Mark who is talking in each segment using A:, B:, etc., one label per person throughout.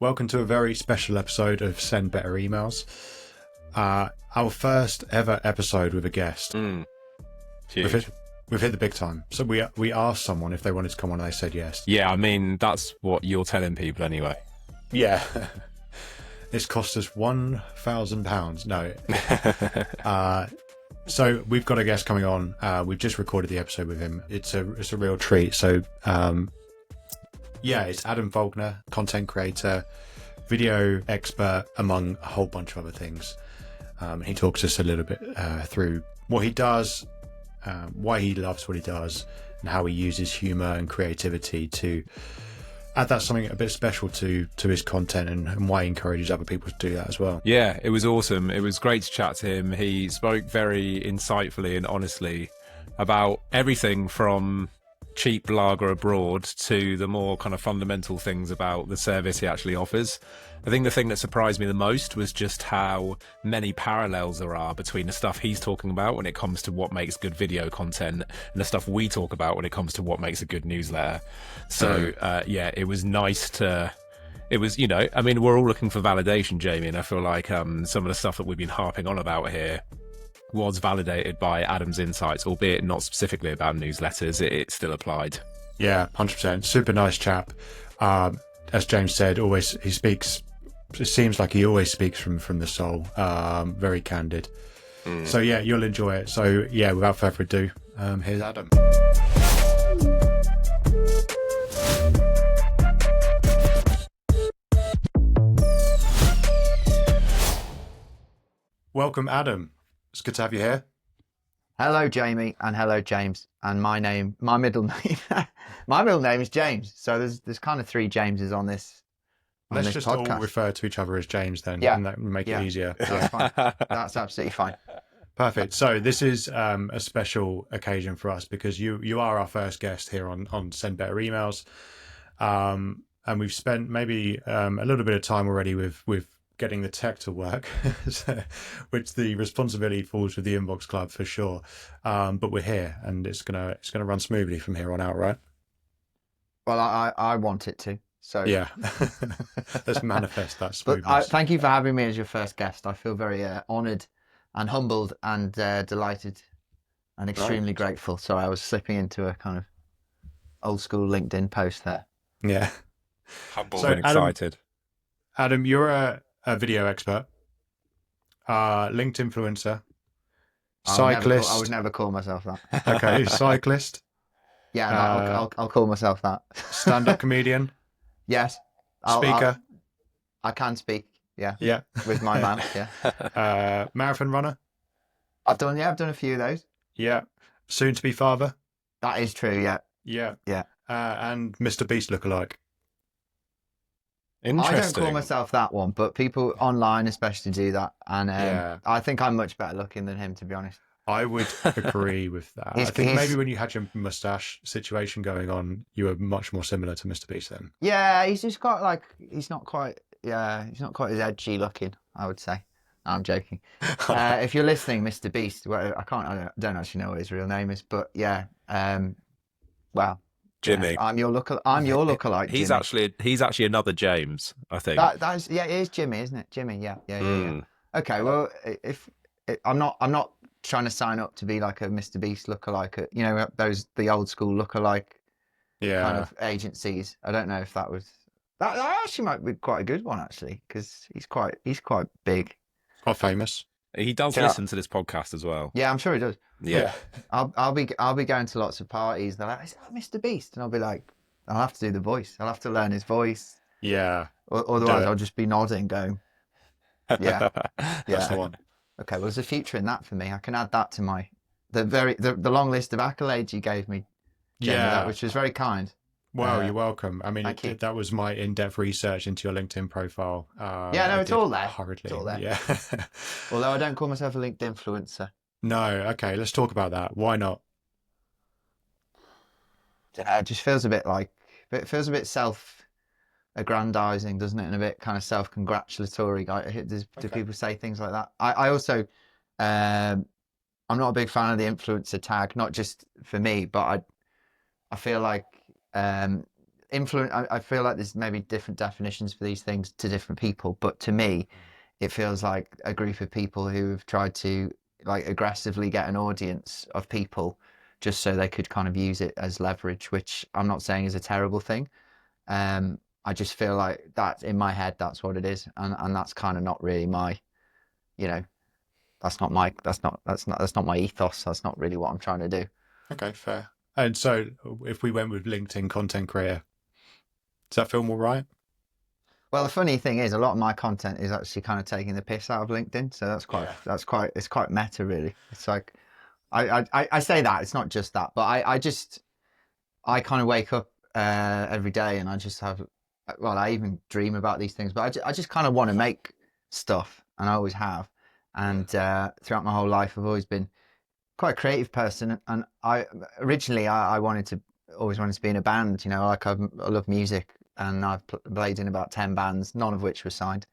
A: Welcome to a very special episode of Send Better Emails. Our first ever episode with a guest.
B: Huge.
A: We've hit the big time. So we asked someone if they wanted to come on and they said yes.
B: Yeah, I mean, that's what you're telling people anyway.
A: Yeah. This cost us £1,000. No. So we've got a guest coming on. We've just recorded the episode with him. It's a real treat. So it's Adam Faulkner, content creator, video expert, among a whole bunch of other things. He talks us a little bit through what he does, why he loves what he does, and how he uses humor and creativity to add that something a bit special to his content, and why he encourages other people to do that as well.
B: Yeah, it was awesome. It was great to chat to him. He spoke very insightfully and honestly about everything from cheap lager abroad to the more kind of fundamental things about the service he actually offers. I think the thing that surprised me the most was just how many parallels there are between the stuff he's talking about when it comes to what makes good video content and the stuff we talk about when it comes to what makes a good newsletter. So it was nice to... It was, I mean, we're all looking for validation, Jamie, and I feel like some of the stuff that we've been harping on about here was validated by Adam's insights, albeit not specifically about newsletters. It still applied.
A: Yeah, 100%. Super nice chap. As James said, it seems like he always speaks from the soul. Very candid. So yeah, you'll enjoy it. So yeah, without further ado, here's Adam. Welcome, Adam. It's good to have you here.
C: Hello, Jamie, and hello, James. And my middle name is James. So there's kind of three Jameses on this.
A: Let's just
C: podcast.
A: all refer to each other as James then,
C: Yeah.
A: and that will make it easier.
C: That's fine. That's absolutely fine.
A: Perfect. So this is a special occasion for us because you are our first guest here on Send Better Emails, and we've spent maybe a little bit of time already with getting the tech to work, which the responsibility falls with the Inbox Club for sure. But we're here, and it's gonna run smoothly from here on out, right?
C: Well, I want it to. So
A: yeah, let's manifest that smoothness.
C: But thank you for having me as your first guest. I feel very honoured and humbled and delighted and extremely grateful. So I was slipping into a kind of old school LinkedIn post there.
A: Yeah,
B: Humbled and excited.
A: Adam, you're a video expert, linked influencer, cyclist.
C: I would never call myself that.
A: Okay, cyclist.
C: Yeah, no, I'll call myself that.
A: Stand-up comedian.
C: Yes.
A: Speaker.
C: I can speak. Yeah.
A: Yeah.
C: With my mouth. Yeah.
A: Marathon runner.
C: I've done a few of those.
A: Yeah. Soon to be father.
C: That is true. Yeah.
A: Yeah.
C: Yeah.
A: And Mr. Beast lookalike.
B: Interesting.
C: I don't call myself that one, but people online especially do that, and I think I'm much better looking than him, to be honest.
A: I would agree with that. I think maybe when you had your moustache situation going on, you were much more similar to Mr. Beast then.
C: Yeah, he's just got he's not quite as edgy looking, I would say. No, I'm joking. If you're listening, Mr. Beast, well, I don't actually know what his real name is, but yeah, well.
B: Jimmy,
C: I'm your lookalike.
B: He's actually another James, I think.
C: That is, yeah, it is Jimmy, isn't it? Jimmy, yeah. Okay, well, I'm not trying to sign up to be like a Mr. Beast lookalike, the old school lookalike kind of agencies. I don't know if that actually might be quite a good one actually, because he's quite big.
A: Quite famous.
B: He does listen to this podcast as well.
C: Yeah, I'm sure he does.
B: Yeah.
C: I'll be going to lots of parties. They're like, "Is that Mr. Beast?" And I'll be like, "I'll have to do the voice. I'll have to learn his voice."
A: Yeah.
C: Otherwise, I'll just be nodding, going, "Yeah,
A: That's the one."
C: Okay, well, there's a future in that for me. I can add that to the long list of accolades you gave me, Jamie, which was very kind.
A: Well, you're welcome. I mean, that was my in-depth research into your LinkedIn profile.
C: It's all there.
A: Hurriedly.
C: It's all there.
A: Yeah.
C: Although I don't call myself a LinkedIn influencer.
A: No. Okay, let's talk about that. Why not?
C: It just feels a bit self-aggrandizing, doesn't it? And a bit kind of self-congratulatory. Do people say things like that? I also, I'm not a big fan of the influencer tag, not just for me, but I feel like influence. I feel like there's maybe different definitions for these things to different people, but to me, it feels like a group of people who have tried to like aggressively get an audience of people just so they could kind of use it as leverage, which I'm not saying is a terrible thing. I just feel like that in my head, that's what it is, and that's kind of not really my, you know, that's not my ethos. That's not really what I'm trying to do.
A: Okay, fair. And so, if we went with LinkedIn content creator, does that feel more right?
C: Well, the funny thing is, a lot of my content is actually kind of taking the piss out of LinkedIn, so it's quite meta, really. It's like I say that it's not just that, but I kind of wake up every day and I just have, well, I even dream about these things, but I just kind of want to make stuff, and I always have. And throughout my whole life, I've always been quite a creative person, and I originally I always wanted to be in a band. You know, like I love music, and I've played in about 10 bands, none of which were signed.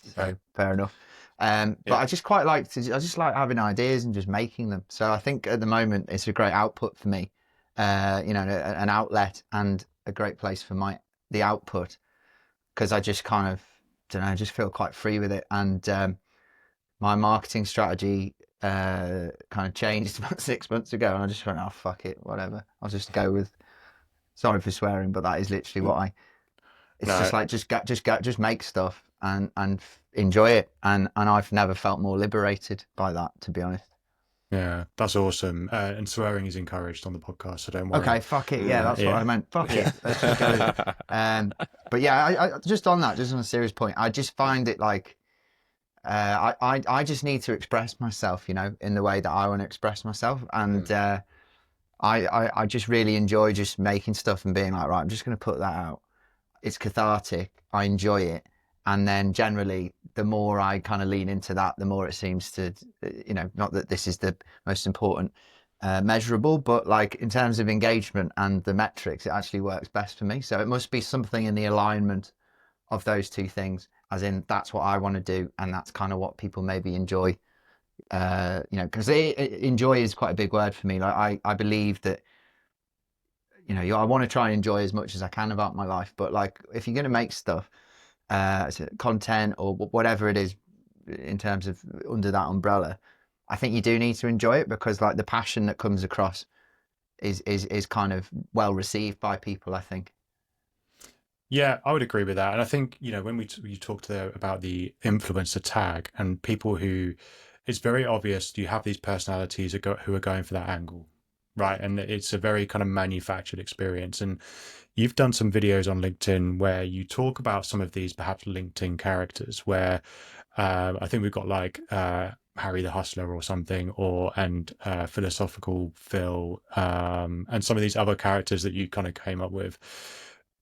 C: So
A: Okay.
C: fair enough. But I just quite like I just like having ideas and just making them. So I think at the moment it's a great output for me. You know, an outlet and a great place for the output, because I just kind of don't know, I just feel quite free with it. And my marketing strategy kind of changed about 6 months ago, and I just went, oh fuck it, whatever. I'll just go with. Sorry for swearing, but that is literally what I. It's
A: No.
C: just like just make stuff and enjoy it, and I've never felt more liberated by that, to be honest.
A: Yeah, that's awesome. And swearing is encouraged on the podcast, so don't worry.
C: Okay, fuck it. Yeah, that's what I meant. Fuck
A: Yeah.
C: it. Let's just go with it. But yeah, I just on that, just on a serious point, I just find it like I just need to express myself, you know, in the way that I want to express myself, and I just really enjoy just making stuff and being like, right, I'm just going to put that out. It's cathartic. I enjoy it. And then generally, the more I kind of lean into that, the more it seems to, you know, not that this is the most important measurable, but like in terms of engagement and the metrics, it actually works best for me. So it must be something in the alignment of those two things, as in that's what I want to do. And that's kind of what people maybe enjoy, you know, because enjoy is quite a big word for me. Like I believe that, you know, I want to try and enjoy as much as I can about my life. But like, if you're going to make stuff, content or whatever it is in terms of under that umbrella, I think you do need to enjoy it, because like the passion that comes across is kind of well received by people, I think.
A: Yeah, I would agree with that. And I think, you know, when you talked about the influencer tag and people who, it's very obvious you have these personalities who are going for that angle, right? And it's a very kind of manufactured experience. And you've done some videos on LinkedIn where you talk about some of these perhaps LinkedIn characters where I think we've got like Harry the Hustler or something, and Philosophical Phil, and some of these other characters that you kind of came up with.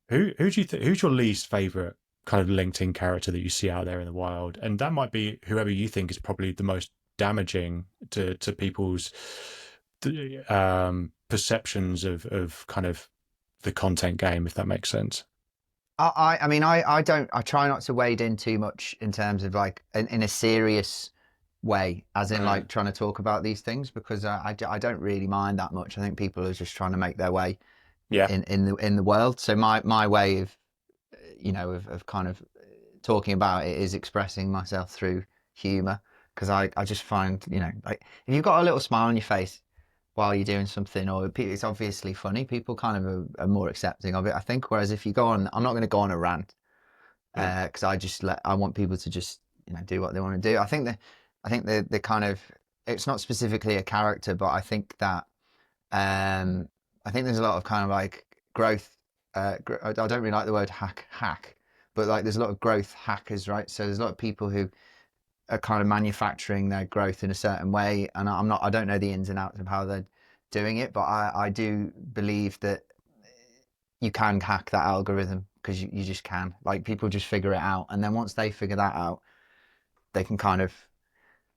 A: Who do you who's your least favorite kind of LinkedIn character that you see out there in the wild? And that might be whoever you think is probably the most damaging to people's perceptions of kind of the content game, if that makes sense.
C: I mean, I try not to wade in too much in terms of like in a serious way, as in like trying to talk about these things, because I don't really mind that much. I think people are just trying to make their way in the world. So my way of, you know, of kind of talking about it is expressing myself through humor, because I just find, you know, like if you've got a little smile on your face while you're doing something, or it's obviously funny, people kind of are more accepting of it, I think. Whereas if you go on, I'm not going to go on a rant, because I want people to just, you know, do what they want to do. I think the kind of, it's not specifically a character, but I think that I think there's a lot of kind of like growth. I don't really like the word hack, but like there's a lot of growth hackers, right? So there's a lot of people who are kind of manufacturing their growth in a certain way, and I don't know the ins and outs of how they're doing it, but I do believe that you can hack that algorithm, because you just can. Like people just figure it out, and then once they figure that out, they can kind of.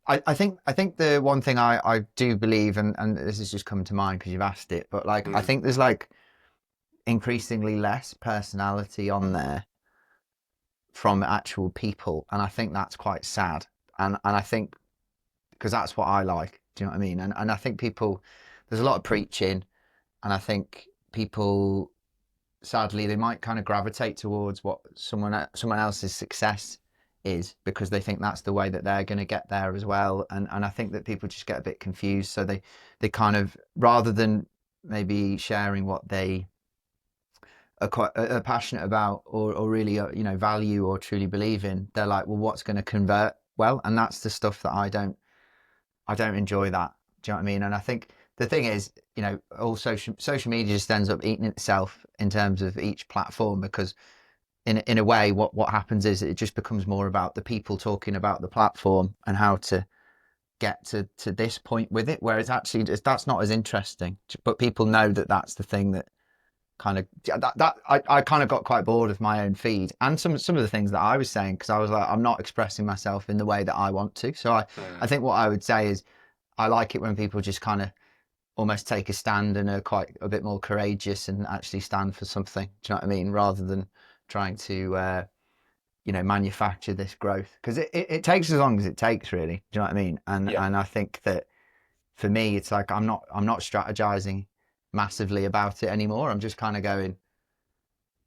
C: I think the one thing I do believe, and this has just come to mind because you've asked it, but like I think there's like increasingly less personality on there from actual people, and I think that's quite sad. And I think, because that's what I like. Do you know what I mean? And I think people, there's a lot of preaching, and I think people sadly they might kind of gravitate towards what someone else's success is, because they think that's the way that they're going to get there as well. And I think that people just get a bit confused, so they kind of, rather than maybe sharing what they are passionate about, or really value or truly believe in, they're like, well, what's going to convert well? And that's the stuff that I don't enjoy that. Do you know what I mean? And I think the thing is, all social media just ends up eating itself in terms of each platform, because in a way what happens is it just becomes more about the people talking about the platform and how to get to this point with it, whereas actually that's not as interesting. But people know that that's the thing that kind of I kind of got quite bored of my own feed and some of the things that I was saying, because I was like, I'm not expressing myself in the way that I want to. So I think what I would say is, I like it when people just kind of almost take a stand and are quite a bit more courageous and actually stand for something. Do you know what I mean? Rather than trying to manufacture this growth, because it takes as long as it takes, really. Do you know what I mean? And I think that for me, it's like I'm not strategizing massively about it anymore. I'm just kind of going,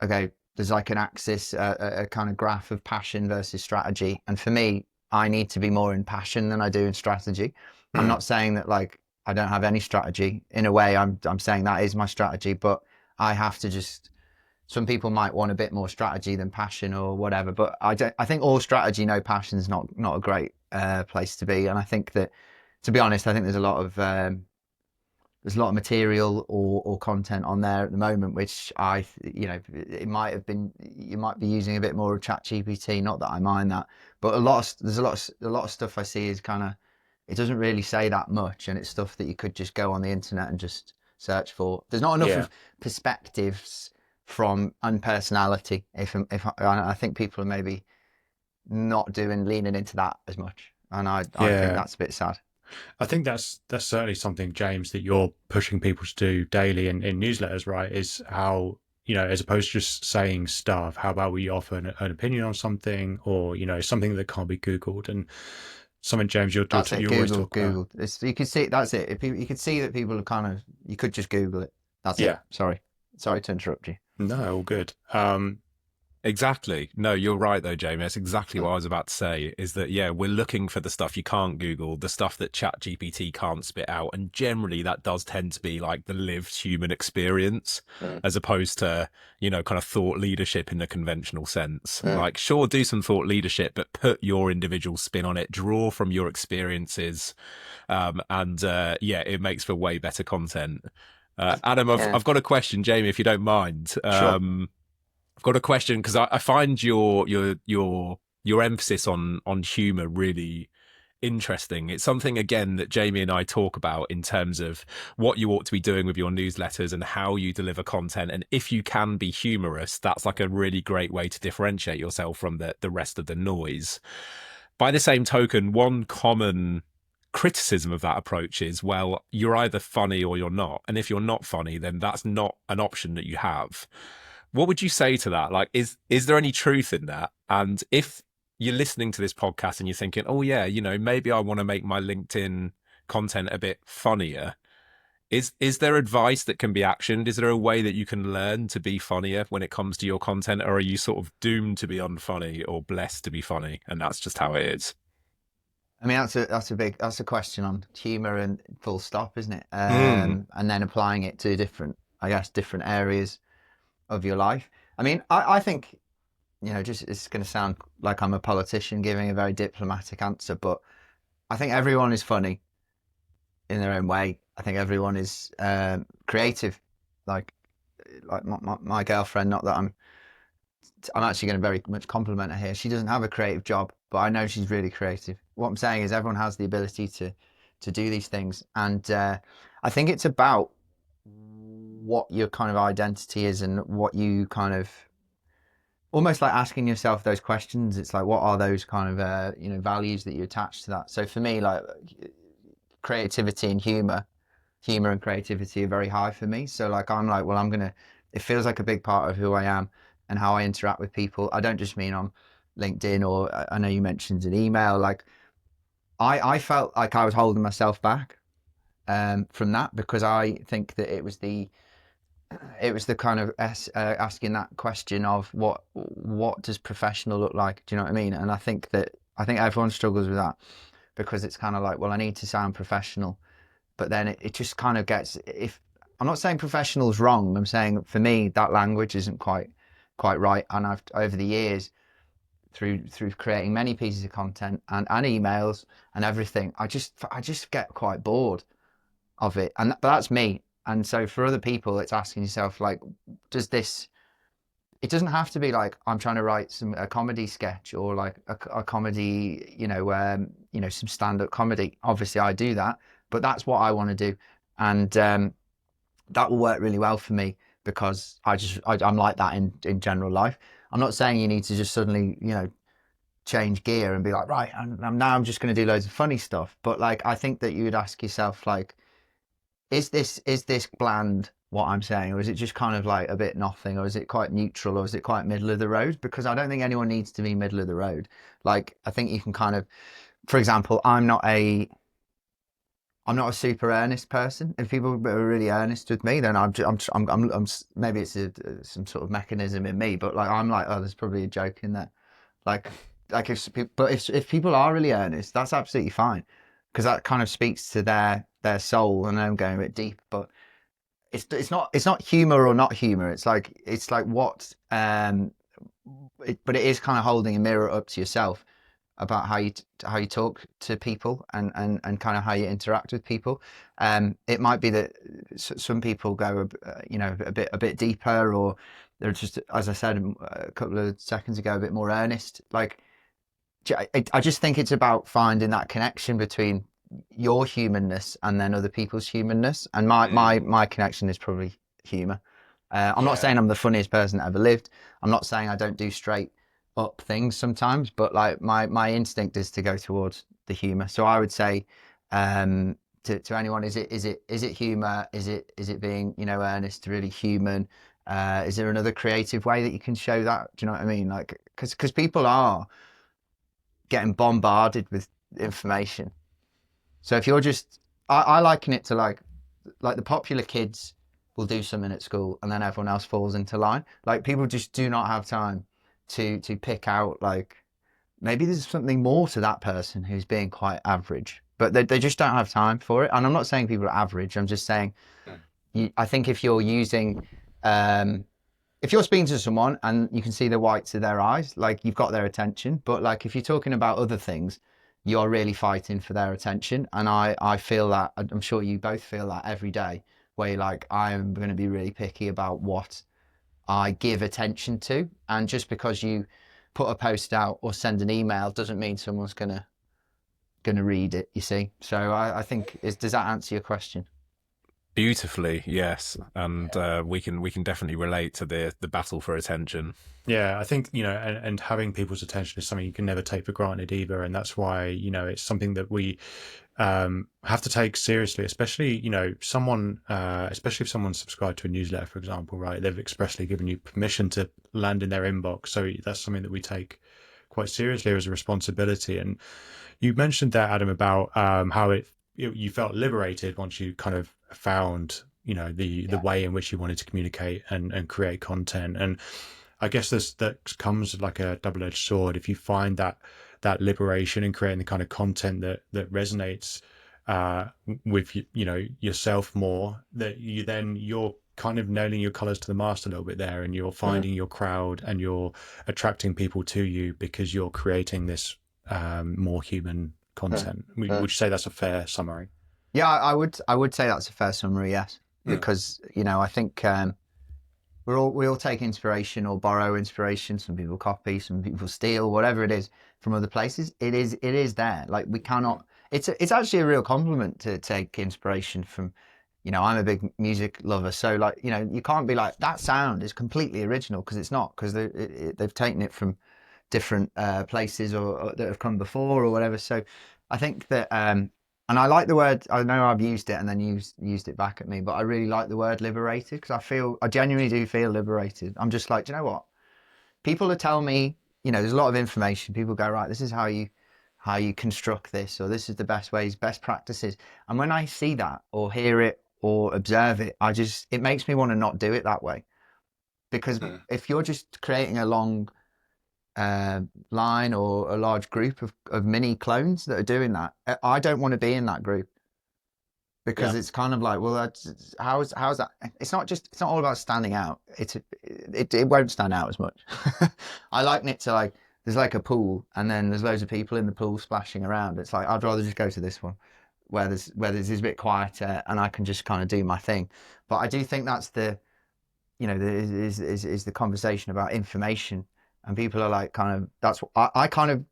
C: okay, there's like an axis, a kind of graph of passion versus strategy, and for me, I need to be more in passion than I do in strategy. I'm not saying that like I don't have any strategy. In a way, I'm saying that is my strategy, but I have to just. Some people might want a bit more strategy than passion or whatever, but I think all strategy, no passion is not a great place to be. And I think that, to be honest, I think there's a lot of material or content on there at the moment, which it might have been, you might be using a bit more of ChatGPT. Not that I mind that, but there's a lot of stuff I see is kind of, it doesn't really say that much, and it's stuff that you could just go on the internet and just search for. There's not enough of perspectives from unpersonality. I think people are maybe not leaning into that as much, and I think that's a bit sad.
A: I think that's certainly something, James, that you're pushing people to do daily in newsletters, right? Is how, as opposed to just saying stuff, how about we offer an opinion on something, or something that can't be Googled. And something, James, you always talk about.
C: You can see, that's it. If you could see that people are kind of, you could just Google it. That's it. Sorry to interrupt you.
A: No, all good.
B: Exactly. No, you're right though, Jamie. That's exactly what I was about to say, is that, we're looking for the stuff you can't Google, the stuff that ChatGPT can't spit out. And generally that does tend to be like the lived human experience, as opposed to, kind of thought leadership in the conventional sense. Like, sure, do some thought leadership, but put your individual spin on it, draw from your experiences. It makes for way better content. Adam, I've got a question, Jamie, if you don't mind.
C: Sure.
B: I've got a question, because I find your emphasis on humor really interesting. It's something, again, that Jamie and I talk about in terms of what you ought to be doing with your newsletters and how you deliver content. And if you can be humorous, that's like a really great way to differentiate yourself from the rest of the noise. By the same token, one common criticism of that approach is, well, you're either funny or you're not. And if you're not funny, then that's not an option that you have. What would you say to that? Like, is there any truth in that? And if you're listening to this podcast and you're thinking, oh yeah, maybe I want to make my LinkedIn content a bit funnier, is there advice that can be actioned? Is there a way that you can learn to be funnier when it comes to your content? Or are you sort of doomed to be unfunny or blessed to be funny, and that's just how it is?
C: I mean, that's a question on humor and full stop, isn't it? And then applying it to different areas of your life. I mean, I think, just, it's going to sound like I'm a politician giving a very diplomatic answer, but I think everyone is funny in their own way. I think everyone is creative. Like my girlfriend, not that I'm actually going to very much compliment her here. She doesn't have a creative job, but I know she's really creative. What I'm saying is everyone has the ability to do these things. And I think it's about what your kind of identity is and what you kind of, almost like asking yourself those questions. It's like, what are those kind of, values that you attach to that? So for me, like, creativity and humor and creativity are very high for me. So like, I'm like, well, it feels like a big part of who I am and how I interact with people. I don't just mean on LinkedIn, or I know you mentioned an email. Like, I felt like I was holding myself back from that, because I think that it was it was the kind of asking that question of what does professional look like? Do you know what I mean? And I think everyone struggles with that, because it's kind of like, well, I need to sound professional, but then it just kind of gets, if I'm not saying professional's wrong, I'm saying for me that language isn't quite right. And I've, over the years, through creating many pieces of content and emails and everything, I just get quite bored of it. And but that's me. And so for other people, it's asking yourself, like, does this, it doesn't have to be like I'm trying to write a comedy sketch, or like a comedy, some stand-up comedy. Obviously I do that, but that's what I want to do. And that will work really well for me, because I'm like that in general life. I'm not saying you need to just suddenly, change gear and be like, right, I'm just going to do loads of funny stuff. But like, I think that you would ask yourself, like, is this bland, what I'm saying, or is it just kind of like a bit nothing, or is it quite neutral, or is it quite middle of the road? Because I don't think anyone needs to be middle of the road. Like, I think you can kind of, for example, I'm not a super earnest person. If people are really earnest with me, then I'm maybe it's some sort of mechanism in me, but like, I'm like, oh, there's probably a joke in there. Like if people are really earnest, that's absolutely fine, because that kind of speaks to their soul, and I'm going a bit deep, but it's not humor or not humor. It's like what but it is kind of holding a mirror up to yourself about how you talk to people, and kind of how you interact with people. It might be that some people go a bit deeper, or they're just, as I said a couple of seconds ago, a bit more earnest. Like, I just think it's about finding that connection between your humanness and then other people's humanness. And my connection is probably humor. I'm not saying I'm the funniest person that ever lived. I'm not saying I don't do straight up things sometimes, but like my instinct is to go towards the humor. So I would say to anyone, is it humor? Is it being, earnest, really human? Is there another creative way that you can show that? Do you know what I mean? Like, because people are getting bombarded with information. So if you're just, I liken it to like the popular kids will do something at school, and then everyone else falls into line. Like, people just do not have time to pick out, like, maybe there's something more to that person who's being quite average, but they just don't have time for it. And I'm not saying people are average. I'm just saying, I think if you're using, if you're speaking to someone and you can see the whites of their eyes, like, you've got their attention. But like, if you're talking about other things, you're really fighting for their attention. And I feel that, I'm sure you both feel that every day, where you're like, I'm going to be really picky about what I give attention to. And just because you put a post out or send an email doesn't mean someone's gonna read it, you see. So I think, does that answer your question?
B: Beautifully, yes. And we can definitely relate to the battle for attention.
A: Yeah, I think, and having people's attention is something you can never take for granted either. And that's why, it's something that we have to take seriously, especially, especially if someone's subscribed to a newsletter, for example, right? They've expressly given you permission to land in their inbox. So that's something that we take quite seriously as a responsibility. And you mentioned that, Adam, about how you felt liberated once you kind of found, the way in which you wanted to communicate and create content. And I guess that comes like a double-edged sword. If you find that liberation in creating the kind of content that resonates with yourself more, that you're kind of nailing your colors to the mast a little bit there, and you're finding your crowd, and you're attracting people to you because you're creating this more human content. Would you say that's a fair summary?
C: Yeah, I would say that's a fair summary, yes. Because I think we all take inspiration or borrow inspiration. Some people copy, some people steal, whatever it is, from other places. It is there. Like, we cannot. It's actually a real compliment to take inspiration from. I'm a big music lover, so like, you can't be like, that sound is completely original, because it's not, because they've taken it from different places or that have come before or whatever. So I think that and I like the word, I know I've used it and then used it back at me, but I really like the word liberated, because I genuinely do feel liberated. I'm just like, do you know what? People are telling me, there's a lot of information. People go, right, this is how you construct this, or this is the best ways, best practices. And when I see that or hear it or observe it, it makes me want to not do it that way. Because if you're just creating a long line or a large group of mini clones that are doing that, I don't want to be in that group. Because it's kind of like, well, how's that? It's not all about standing out. It won't stand out as much. I liken it to like, there's like a pool and then there's loads of people in the pool splashing around. It's like, I'd rather just go to this one where there's a bit quieter and I can just kind of do my thing. But I do think that's the conversation about information, and people are like, kind of, that's what I kind of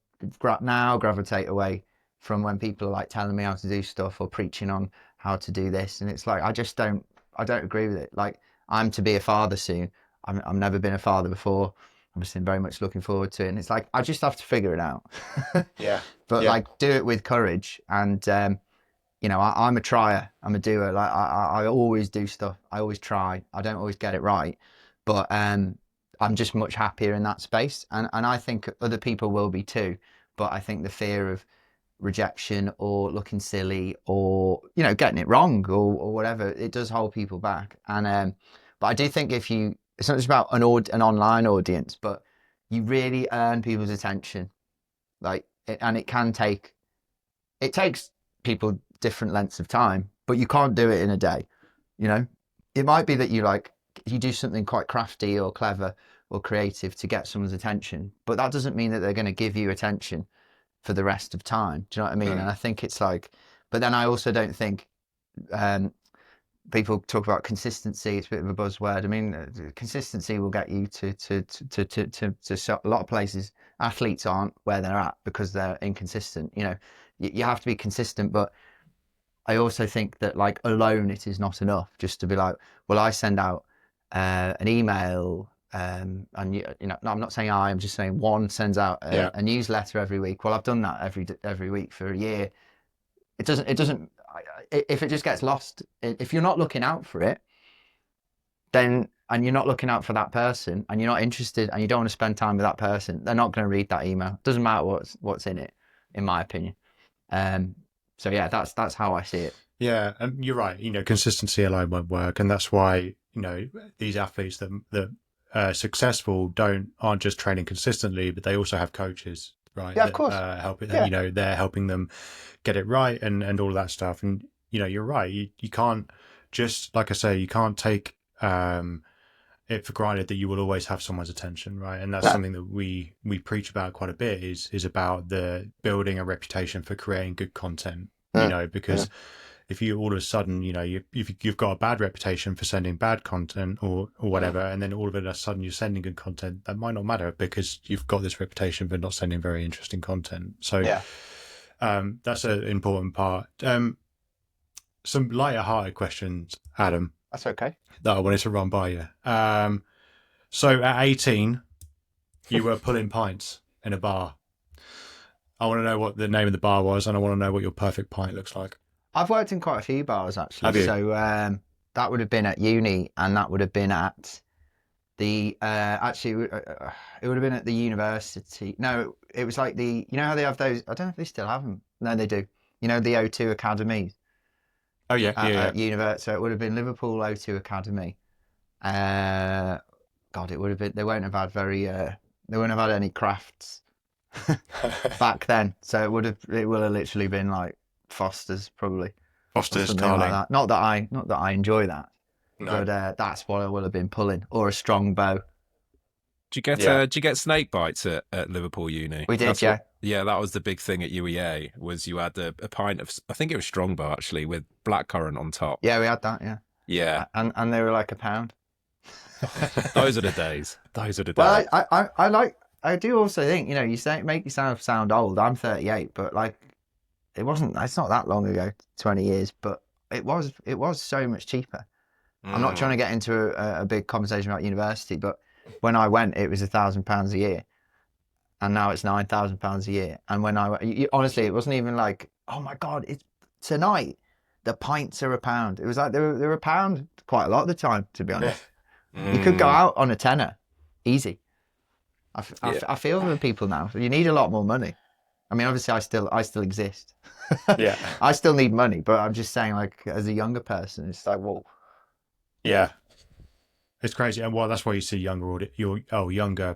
C: now gravitate away from, when people are like telling me how to do stuff or preaching on how to do this, and it's like, I don't agree with it. Like, I'm to be a father soon. I've never been a father before. I'm just very much looking forward to it, and it's like, I just have to figure it out. But like, do it with courage, and I'm a trier, I'm a doer. Like, I always do stuff, I always try. I don't always get it right, but I'm just much happier in that space, and I think other people will be too. But I think the fear of rejection or looking silly or getting it wrong or whatever, it does hold people back. And but I do think it's not just about an online audience, but you really earn people's attention, like and it takes people different lengths of time, but you can't do it in a day. It might be that you do something quite crafty or clever or creative to get someone's attention, but that doesn't mean that they're going to give you attention for the rest of time. Do you know what I mean? And I think it's like, but then I also don't think people talk about consistency. It's a bit of a buzzword. I mean, consistency will get you to a lot of places. Athletes aren't where they're at because they're inconsistent. You have to be consistent, but I also think that, like, alone it is not enough just to be like, well, I send out an email. And no, I'm not saying I'm just saying one sends out a newsletter every week. Well, I've done that every week for a year. It doesn't. If it just gets lost, if you're not looking out for it, then, and you're not looking out for that person, and you're not interested, and you don't want to spend time with that person, they're not going to read that email. Doesn't matter what's in it, in my opinion. So yeah, that's how I see it.
A: Yeah, and you're right. Consistency alone won't work, and that's why these athletes that successful aren't just training consistently, but they also have coaches, right?
C: Yeah, of course.
A: Helping them, they're helping them get it right and all of that stuff. And you're right. You can't just, like I say, you can't take it for granted that you will always have someone's attention, right? And that's something that we preach about quite a bit. Is about the building a reputation for creating good content. Because if you all of a sudden, you've got a bad reputation for sending bad content or whatever, and then all of a sudden you're sending good content, that might not matter because you've got this reputation for not sending very interesting content. So that's an important part. Some lighter hearted questions, Adam.
C: That's okay.
A: That I wanted to run by you. So at 18, you were pulling pints in a bar. I want to know what the name of the bar was, and I want to know what your perfect pint looks like.
C: I've worked in quite a few bars, actually.
A: Have you?
C: So that would have been at uni, and that would have been at the it would have been at the university. No, it was like how they have those, I don't know if they still have them. No, they do. The O2 academies.
A: Oh yeah,
C: at university. So it would have been Liverpool O2 Academy. God, it would have been. They won't have had they wouldn't have had any crafts back then. So it will have literally been like Foster's, probably.
A: Foster's,
C: Carling. Like that. Not that I enjoy that,
A: no.
C: But that's what I will have been pulling, or a strong bow.
B: Did you get snake bites at Liverpool Uni?
C: We did,
B: Yeah, that was the big thing at UEA. Was you had a pint of, I think it was Strongbow actually, with blackcurrant on top.
C: Yeah, we had that. Yeah. And they were like £1.
B: Those are the days. Those are the days.
C: Well, I do also think, you make yourself sound old. I'm 38, but like, it's not that long ago, 20 years, but it was so much cheaper. I'm not trying to get into a big conversation about university, but when I went, it was £1,000 a year, and now it's £9,000 a year. And when honestly, it wasn't even like, oh my God, it's tonight. The pints are £1. It was like they were £1 quite a lot of the time, to be honest. You could go out on a tenner, easy. I feel for people now. You need a lot more money. I mean, obviously, I still exist.
A: Yeah.
C: I still need money, but I'm just saying, like, as a younger person, it's like, well,
A: Yeah. It's crazy, and well, that's why you see younger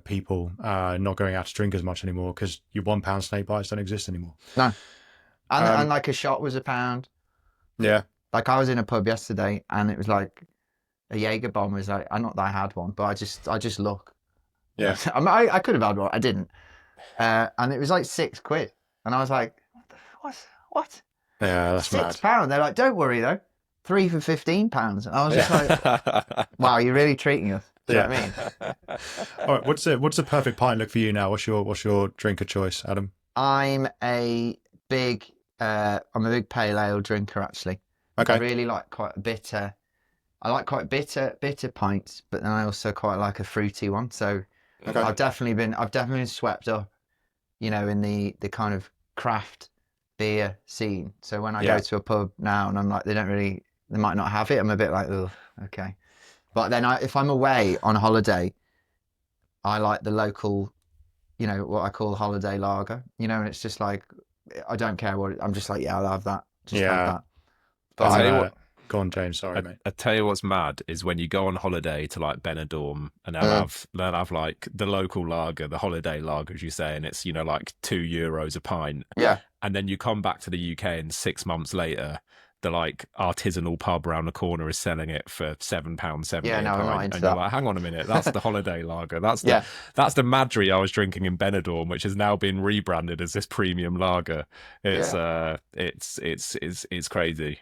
A: people not going out to drink as much anymore because your £1 snake bites don't exist anymore.
C: no. And
A: Um,
C: like a shot was £1.
A: yeah,
C: Like I was in a pub yesterday, and it was like a Jaeger bomb was like, not that I had one, but I just look.
A: yeah,
C: I could have had one, I didn't, and it was like £6, and I was like, what?
A: yeah. That's mad.
C: £6? They're like, don't worry though, 3 for £15, and I was just like, wow, you're really treating us. Do you know what I mean?
A: All right, what's the perfect pint look for you now? What's your drink of choice, Adam?
C: I'm a big pale ale drinker actually.
A: Okay.
C: I really like quite a bitter. I like quite bitter pints, but then I also quite like a fruity one. So
A: Okay.
C: I've definitely been swept up, you know, in the kind of craft beer scene. So when I go to a pub now and I'm like, they might not have it. I'm a bit like, oh, okay. But then if I'm away on holiday, I like the local, you know, what I call holiday lager, you know, and it's just like, I don't care I'm just like, yeah, I'll have that. Just have that. But
B: I'll tell you what.
A: Go on, James. Sorry, mate.
B: I tell you what's mad is when you go on holiday to like Benidorm and they'll have like the local lager, the holiday lager, as you say, and it's, you know, like €2 a pint.
C: Yeah.
B: And then you come back to the UK and 6 months later, the like artisanal pub around the corner is selling it for £7.70
C: Yeah, no,
B: a
C: I'm not
B: pint.
C: into
B: And you're
C: that.
B: like, hang on a minute, that's the holiday lager. That's
C: Yeah.
B: the Madry I was drinking in Benidorm, which has now been rebranded as this premium lager. It's it's crazy.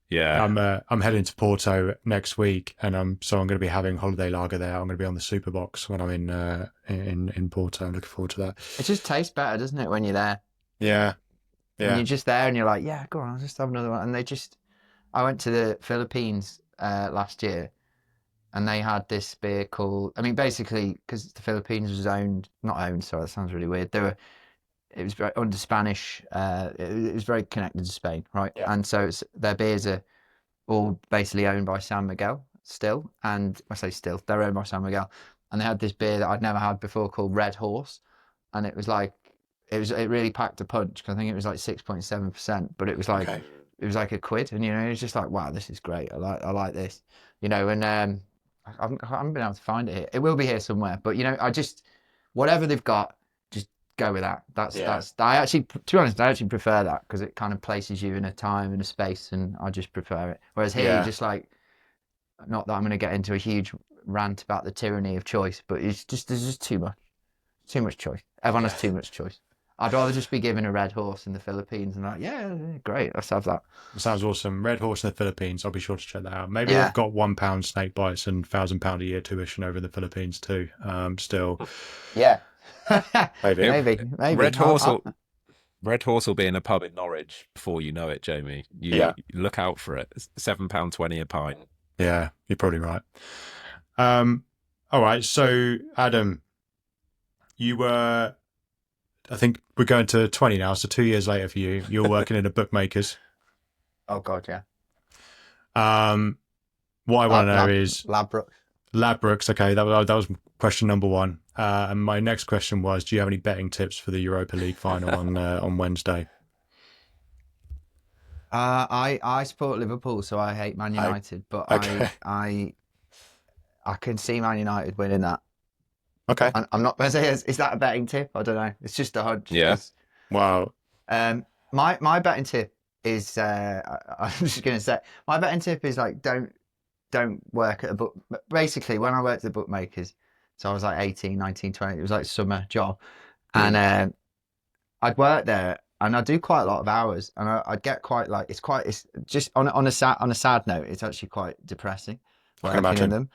B: Yeah,
A: I'm heading to Porto next week, and I'm going to be having holiday lager there. I'm going to be on the Superbox when I'm in Porto. I'm looking forward to that.
C: It just tastes better, doesn't it, when you're there?
A: Yeah,
C: When
A: yeah,
C: you're just there and you're like, yeah, go on, I'll just have another one. And I went to the Philippines last year, and they had this beer called, I mean, basically, because the Philippines was not owned, sorry, that sounds really weird. It was very, under Spanish, it was very connected to Spain, right?
A: Yeah.
C: And so their beers are all basically owned by San Miguel still. And I say still, they're owned by San Miguel. And they had this beer that I'd never had before called Red Horse. And it was like, it really packed a punch. Cause I think it was like 6.7%, but it was like, it was like £1. And, you know, it was just like, wow, this is great. I like this, you know, and I haven't been able to find it here. It will be here somewhere, but you know, whatever they've got, go with that. I actually, to be honest, I actually prefer that because it kind of places you in a time and a space, and I just prefer it. Whereas here, you're just like, not that I'm going to get into a huge rant about the tyranny of choice, but there's just too much choice. Everyone has too much choice. I'd rather just be given a Red Horse in the Philippines and like, yeah, great, let's have that.
A: Sounds awesome. Red Horse in the Philippines. I'll be sure to check that out. Maybe they've got £1 snake bites and £1,000 a year tuition over in the Philippines too. Still,
C: yeah.
A: maybe.
B: Red Horse will be in a pub in Norwich before you know it, Jamie. You look out for it. It's £7.20 a pint.
A: Yeah, you're probably right. All right. So, Adam, you were, I think we're going to 20 now. So 2 years later for you, you're working in a bookmaker's.
C: Oh God, yeah.
A: What I want to know is
C: Ladbrokes.
A: Okay, that was question number one. And my next question was, do you have any betting tips for the Europa League final on Wednesday?
C: I support Liverpool, so I hate Man United, but I can see Man United winning that.
A: Okay.
C: I'm not going to say, is that a betting tip? I don't know. It's just a hunch.
B: Yeah.
A: Wow.
C: My betting tip is, I'm just going to say, my betting tip is like, don't work at a book. Basically, when I worked at the bookmakers, so I was like 18, 19, 20, it was like summer job. And I'd work there and I'd do quite a lot of hours, and I'd get quite like, it's just on a sad note, it's actually quite depressing working in them,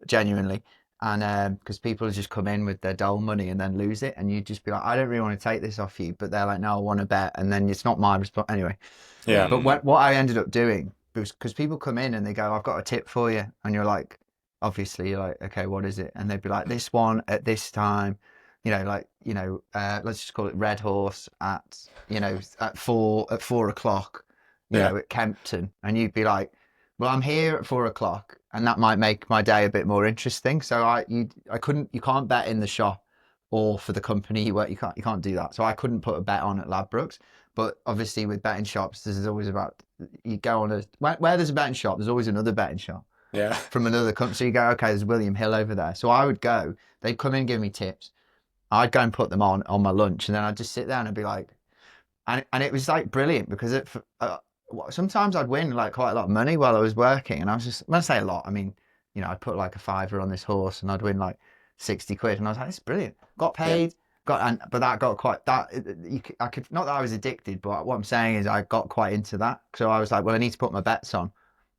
C: genuinely. And because people just come in with their dull money and then lose it, and you just be like, I don't really want to take this off you, but they're like, no, I want to bet, and then it's not my response anyway.
A: Yeah.
C: But what I ended up doing, because people come in and they go, I've got a tip for you, and you're like, obviously you're like, okay, what is it? And they'd be like, this one at this time, you know, like, you know, let's just call it Red Horse at, you know, at 4 o'clock, you know, at Kempton, and you'd be like, well, I'm here at 4 o'clock, and that might make my day a bit more interesting. So you can't bet in the shop, or for the company you work. You can't do that. So I couldn't put a bet on at Ladbrokes. But obviously with betting shops, there's always about, you go on where there's a betting shop, there's always another betting shop.
A: Yeah.
C: From another company. So you go, okay, there's William Hill over there. So I would go, they'd come in and give me tips. I'd go and put them on my lunch, and then I'd just sit there and I'd be like, and it was like brilliant because sometimes I'd win like quite a lot of money while I was working. And I was just, when I say a lot, I mean, you know, I'd put like a fiver on this horse and I'd win like 60 quid. And I was like, this is brilliant. Got paid. But that got quite, I could, not that I was addicted, but what I'm saying is I got quite into that. So I was like, well, I need to put my bets on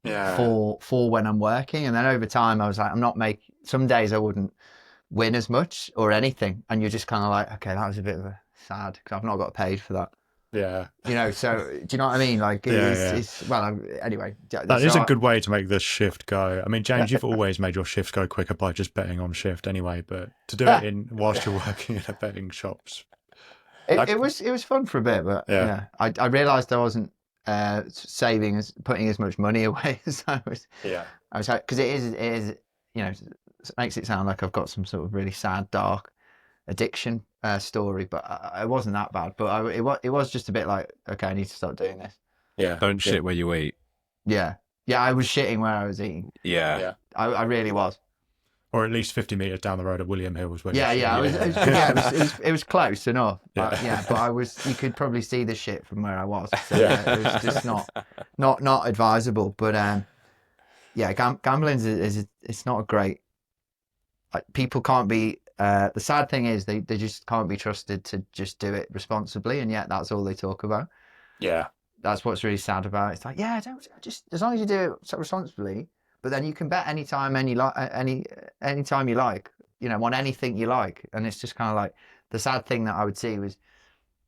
C: for when I'm working. And then over time I was like, some days I wouldn't win as much or anything. And you're just kind of like, okay, that was a bit of a sad because I've not got paid for that.
A: Yeah.
C: You know, so do you know what I mean? Like, it's well, anyway.
A: That is a good way to make the shift go. I mean, James, you've always made your shifts go quicker by just betting on shift anyway, but to do it whilst you're working in a betting shops.
C: It was fun for a bit, but I realised I wasn't putting as much money away as I was. Yeah. I was, because it is, you know, it makes it sound like I've got some sort of really sad, dark addiction story, but it wasn't that bad. But it was just a bit like, okay, I need to start doing this.
B: Yeah. Don't shit where you eat.
C: Yeah. Yeah, I was shitting where I was eating.
B: Yeah.
C: I really was.
A: Or at least 50 metres down the road at William Hill was where.
C: It was close enough. But you could probably see the shit from where I was. So it was just not advisable. But gambling it's not a great. People can't be. The sad thing is they just can't be trusted to just do it responsibly, and yet that's all they talk about. Yeah, that's what's really sad about it. It's like, don't just, as long as you do it responsibly, but then you can bet anytime you like, you know, on anything you like. And it's just kind of like, the sad thing that I would see was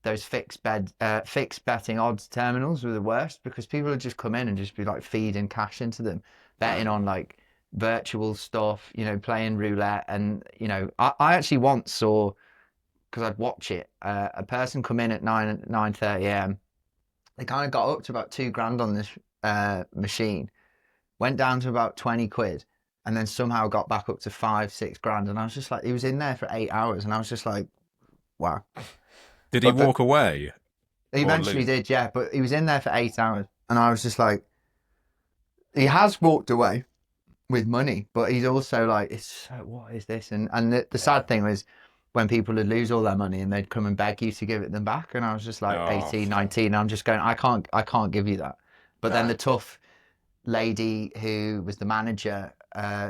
C: those fixed betting odds terminals were the worst, because people would just come in and just be like feeding cash into them, betting on like virtual stuff, you know, playing roulette. And you know, I actually once saw, because I'd watch it, a person come in at 9:30 a.m. They kind of got up to about £2,000 on this machine, went down to about 20 quid, and then somehow got back up to 5-6 grand. And I was just like, he was in there for 8 hours, and I was just like, wow.
B: Did he walk away?
C: He eventually did, yeah, but he was in there for 8 hours, and I was just like, he has walked away with money, but he's also like, what is this? And the sad thing was, when people would lose all their money and they'd come and beg you to give it them back, and I was just like 18, 19, and I'm just going, I can't give you that. But then the tough lady who was the manager,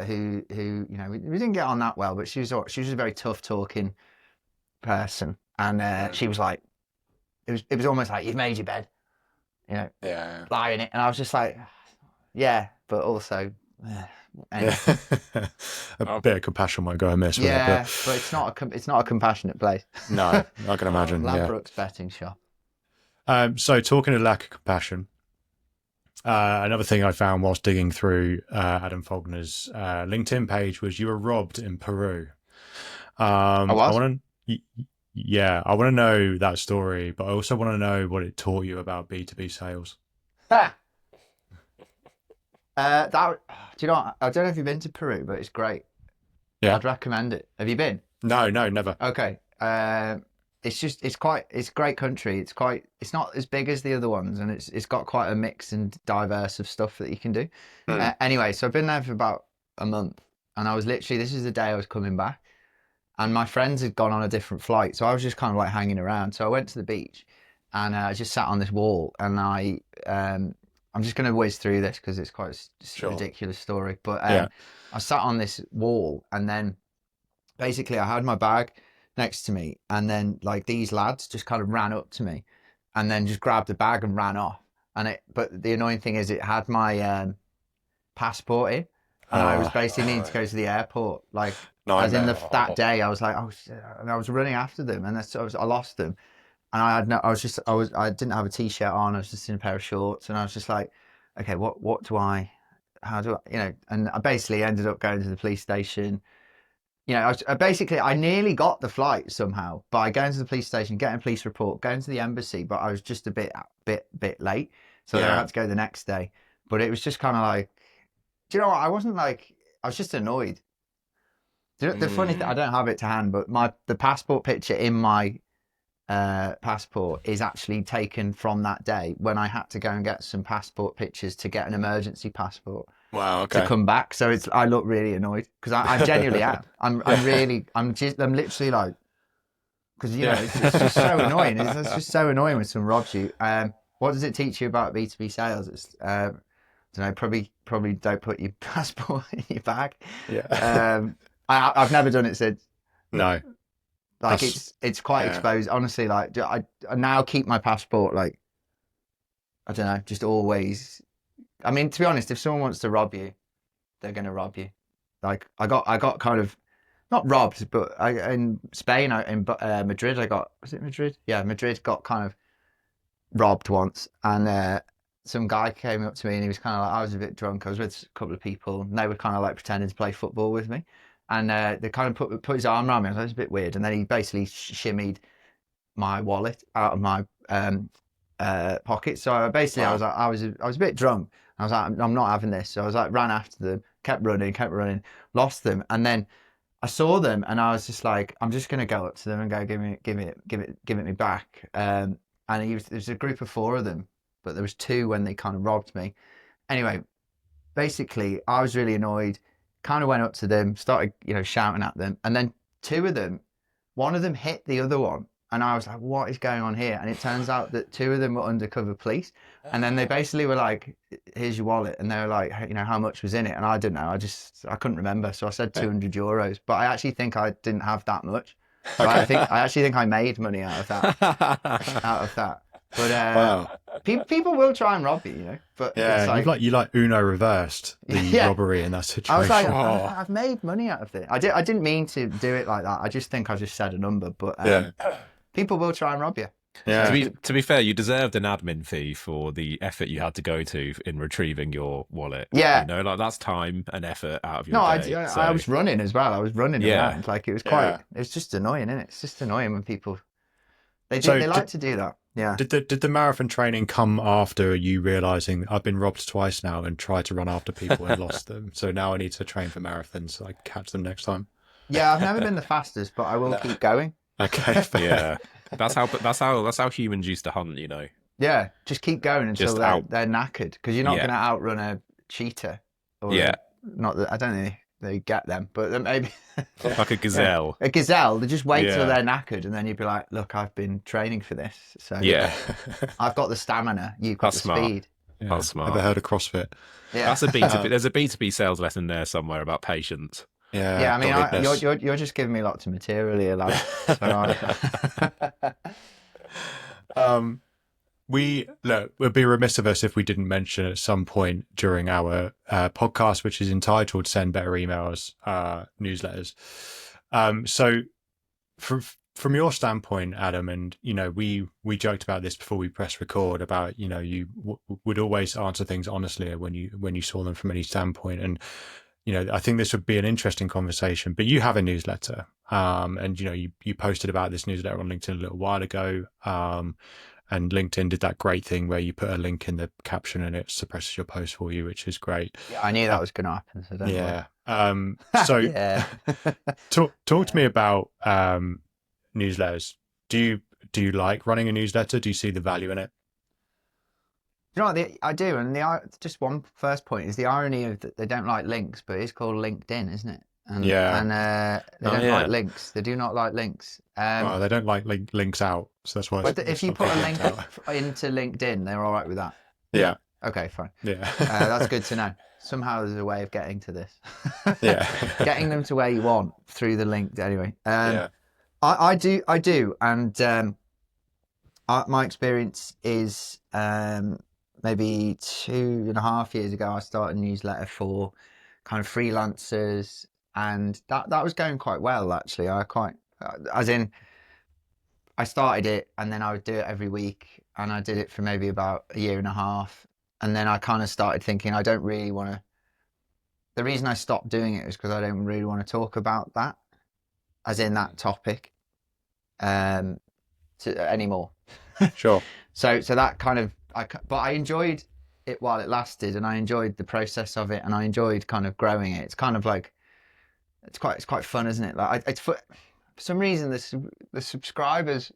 C: who you know, we didn't get on that well, but she was a very tough talking person, and she was like, it was almost like, you've made your bed, you know, lie in it. And I was just like, yeah, but also anyway.
A: A bit of compassion might go amiss.
C: Yeah, but it's not a compassionate place.
A: No, I can imagine.
C: Ladbrokes betting shop.
A: So talking of lack of compassion, another thing I found whilst digging through Adam Faulkner's LinkedIn page was you were robbed in Peru. I want to know that story, but I also want to know what it taught you about B2B sales.
C: Do you know what? I don't know if you've been to Peru, but it's great. Yeah, I'd recommend it. Have you been?
A: No, never.
C: Okay. It's a great country. It's not as big as the other ones, and it's got quite a mix and diverse of stuff that you can do. Anyway, so I've been there for about a month, and I was literally, this is the day I was coming back, and my friends had gone on a different flight, so I was just kind of like hanging around. So I went to the beach, and I just sat on this wall, and I'm just going to whiz through this because it's quite a ridiculous story. But I sat on this wall, and then basically I had my bag next to me, and then like these lads just kind of ran up to me and then just grabbed the bag and ran off. But the annoying thing is it had my passport in, and I was basically needing to go to the airport. Like, as in that day, I was like, I was running after them, and I lost them. And I didn't have a t-shirt on. I was just in a pair of shorts, and I was just like, okay, how do I, you know? And I basically ended up going to the police station. You know, I nearly got the flight somehow by going to the police station, getting a police report, going to the embassy, but I was just a bit late, so then I had to go the next day. But it was just kind of like, do you know what? I was just annoyed. The funny thing, I don't have it to hand, but the passport picture in my passport is actually taken from that day when I had to go and get some passport pictures to get an emergency passport.
A: Wow. Okay.
C: To come back, so I look really annoyed because I genuinely am. I'm literally like, because it's just so annoying. It's just so annoying when someone robs you. What does it teach you about B2B sales? It's I don't know. Probably don't put your passport in your bag.
A: Yeah.
C: I've never done it since.
A: No.
C: Like it's quite exposed. Honestly, like I now keep my passport, like, I don't know, just always. I mean, to be honest, if someone wants to rob you, they're going to rob you. Like I got kind of not robbed, but in Spain, in Madrid, was it Madrid? Yeah, Madrid got kind of robbed once, and some guy came up to me and he was kind of like, I was a bit drunk. I was with a couple of people, and they were kind of like pretending to play football with me. And they kind of put his arm around me. I was like, it's a bit weird. And then he basically shimmied my wallet out of my pocket. So I was a bit drunk. I was like, I'm not having this. So I was like, ran after them, kept running, lost them. And then I saw them, and I was just like, I'm just gonna go up to them and go, give it me back. And there's a group of 4 of them, but there was 2 when they kind of robbed me. Anyway, basically, I was really annoyed. Kind of went up to them, started, shouting at them, and then 2 of them, one of them hit the other one, and I was like, "What is going on here?" And it turns out that 2 of them were undercover police, and then they basically were like, "Here's your wallet," and they were like, "How much was in it?" And I didn't know, I couldn't remember, so I said €200, but I actually think I didn't have that much. So I actually think I made money out of that. But
A: wow.
C: People will try and rob you, But
A: yeah,
C: it's
A: you Uno reversed the robbery in that situation.
C: I was like, I've made money out of it. I didn't mean to do it like that. I just think I just said a number. But people will try and rob you.
A: Yeah.
B: To be fair, you deserved an admin fee for the effort you had to go to in retrieving your wallet.
C: Yeah,
B: like that's time and effort out of your day.
C: I was running as well. I was running around. Like it was quite.
A: Yeah.
C: It's just annoying, isn't it? It's just annoying when people they like to do that. Yeah.
A: Did the marathon training come after you realizing I've been robbed twice now and tried to run after people and lost them? So now I need to train for marathons so I can catch them next time.
C: Yeah, I've never been the fastest, but I will keep going.
A: Okay. Fair.
B: Yeah. That's how humans used to hunt,
C: Yeah, just keep going until they're knackered, because you're not going to outrun a cheetah. Or not that I don't think they get them, but maybe
B: like a gazelle.
C: A gazelle, they just wait till they're knackered, and then you'd be like, "Look, I've been training for this, so I've got the stamina. You've got the speed."
A: Yeah.
B: That's smart.
A: Ever heard of CrossFit?
C: Yeah,
B: that's a B2B. There's a B2B sales lesson there somewhere about patience.
A: Yeah,
C: I mean, you're just giving me lots of material here, lad.
A: We'd be remiss of us if we didn't mention at some point during our podcast, which is entitled "Send Better Emails" newsletters. So, from your standpoint, Adam, and we joked about this before we press record about you would always answer things honestly when you saw them from any standpoint, and I think this would be an interesting conversation. But you have a newsletter, and you posted about this newsletter on LinkedIn a little while ago. And LinkedIn did that great thing where you put a link in the caption and it suppresses your post for you, which is great.
C: Yeah, I knew that was going to happen. So don't worry.
A: So talk to me about newsletters. Do you like running a newsletter? Do you see the value in it?
C: You know what? I do. And just one first point is the irony of that they don't like links, but it's called LinkedIn, isn't it? And they don't like links. They do not like links.
A: Well, they don't like links out, so that's why.
C: But if you put a link into LinkedIn, they're all right with that.
A: Yeah.
C: Okay, fine.
A: Yeah.
C: That's good to know. Somehow there's a way of getting to this.
A: Yeah.
C: Getting them to where you want through the link. Anyway. I do, and my experience is maybe 2.5 years ago, I started a newsletter for kind of freelancers. And that was going quite well, actually. I started it, and then I would do it every week, and I did it for maybe about 1.5 years, and then I kind of started thinking I don't really want to. The reason I stopped doing it is because I don't really want to talk about that, as in that topic, anymore.
A: Sure.
C: So that kind of but I enjoyed it while it lasted, and I enjoyed the process of it, and I enjoyed kind of growing it. It's kind of like it's quite fun, isn't it? Like it's for some reason the subscribers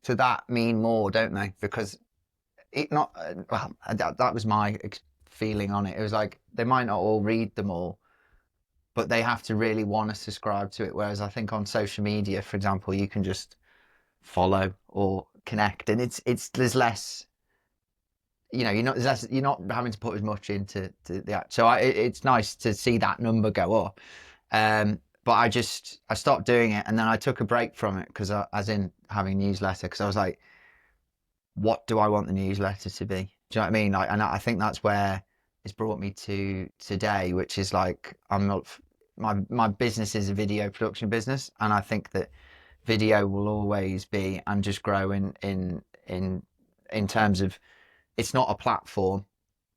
C: to that mean more, don't they? Because it not well, that was my feeling on it. It was like they might not all read them all, but they have to really want to subscribe to it. Whereas I think on social media, for example, you can just follow or connect, and it's there's less. You know, you're not having to put as much into the act. So it's nice to see that number go up. But I stopped doing it, and then I took a break from it because as in having a newsletter, because I was like, what do I want the newsletter to be? Do you know what I mean? Like, and I think that's where it's brought me to today, which is like I'm not my business is a video production business, and I think that video will always be and just grow in terms of it's not a platform,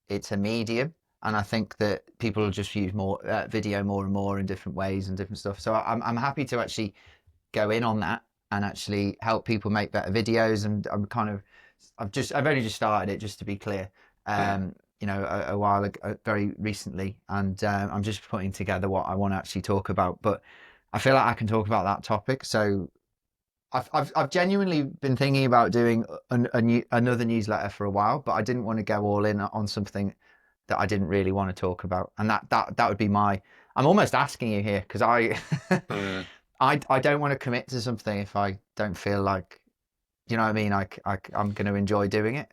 C: it's a medium. And I think that people will just use more video more and more in different ways and different stuff. So I'm happy to actually go in on that and actually help people make better videos. And I've only just started it, just to be clear. You know, a while ago, very recently, and I'm just putting together what I want to actually talk about. But I feel like I can talk about that topic. So I've genuinely been thinking about doing another newsletter for a while, but I didn't want to go all in on something that I didn't really want to talk about, and that would be my. I'm almost asking you here because I don't want to commit to something if I don't feel like, you know what I mean. I'm going to enjoy doing it.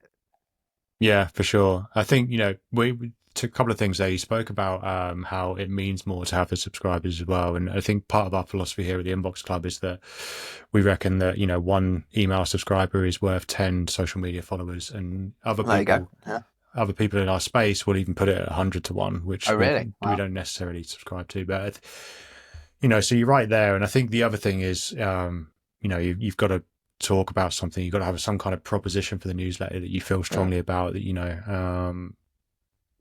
A: Yeah, for sure. I think, you know, we took a couple of things there. You spoke about how it means more to have the subscribers as well. And I think part of our philosophy here at the Inbox Club is that we reckon that, you know, one email subscriber is worth 10 social media followers, and other people in our space will even put it at 100 to 1, which
C: Wow.
A: we don't necessarily subscribe to. But, you know, so you're right there. And I think the other thing is, you know, you've got to talk about something. You've got to have some kind of proposition for the newsletter that you feel strongly about, that, you know,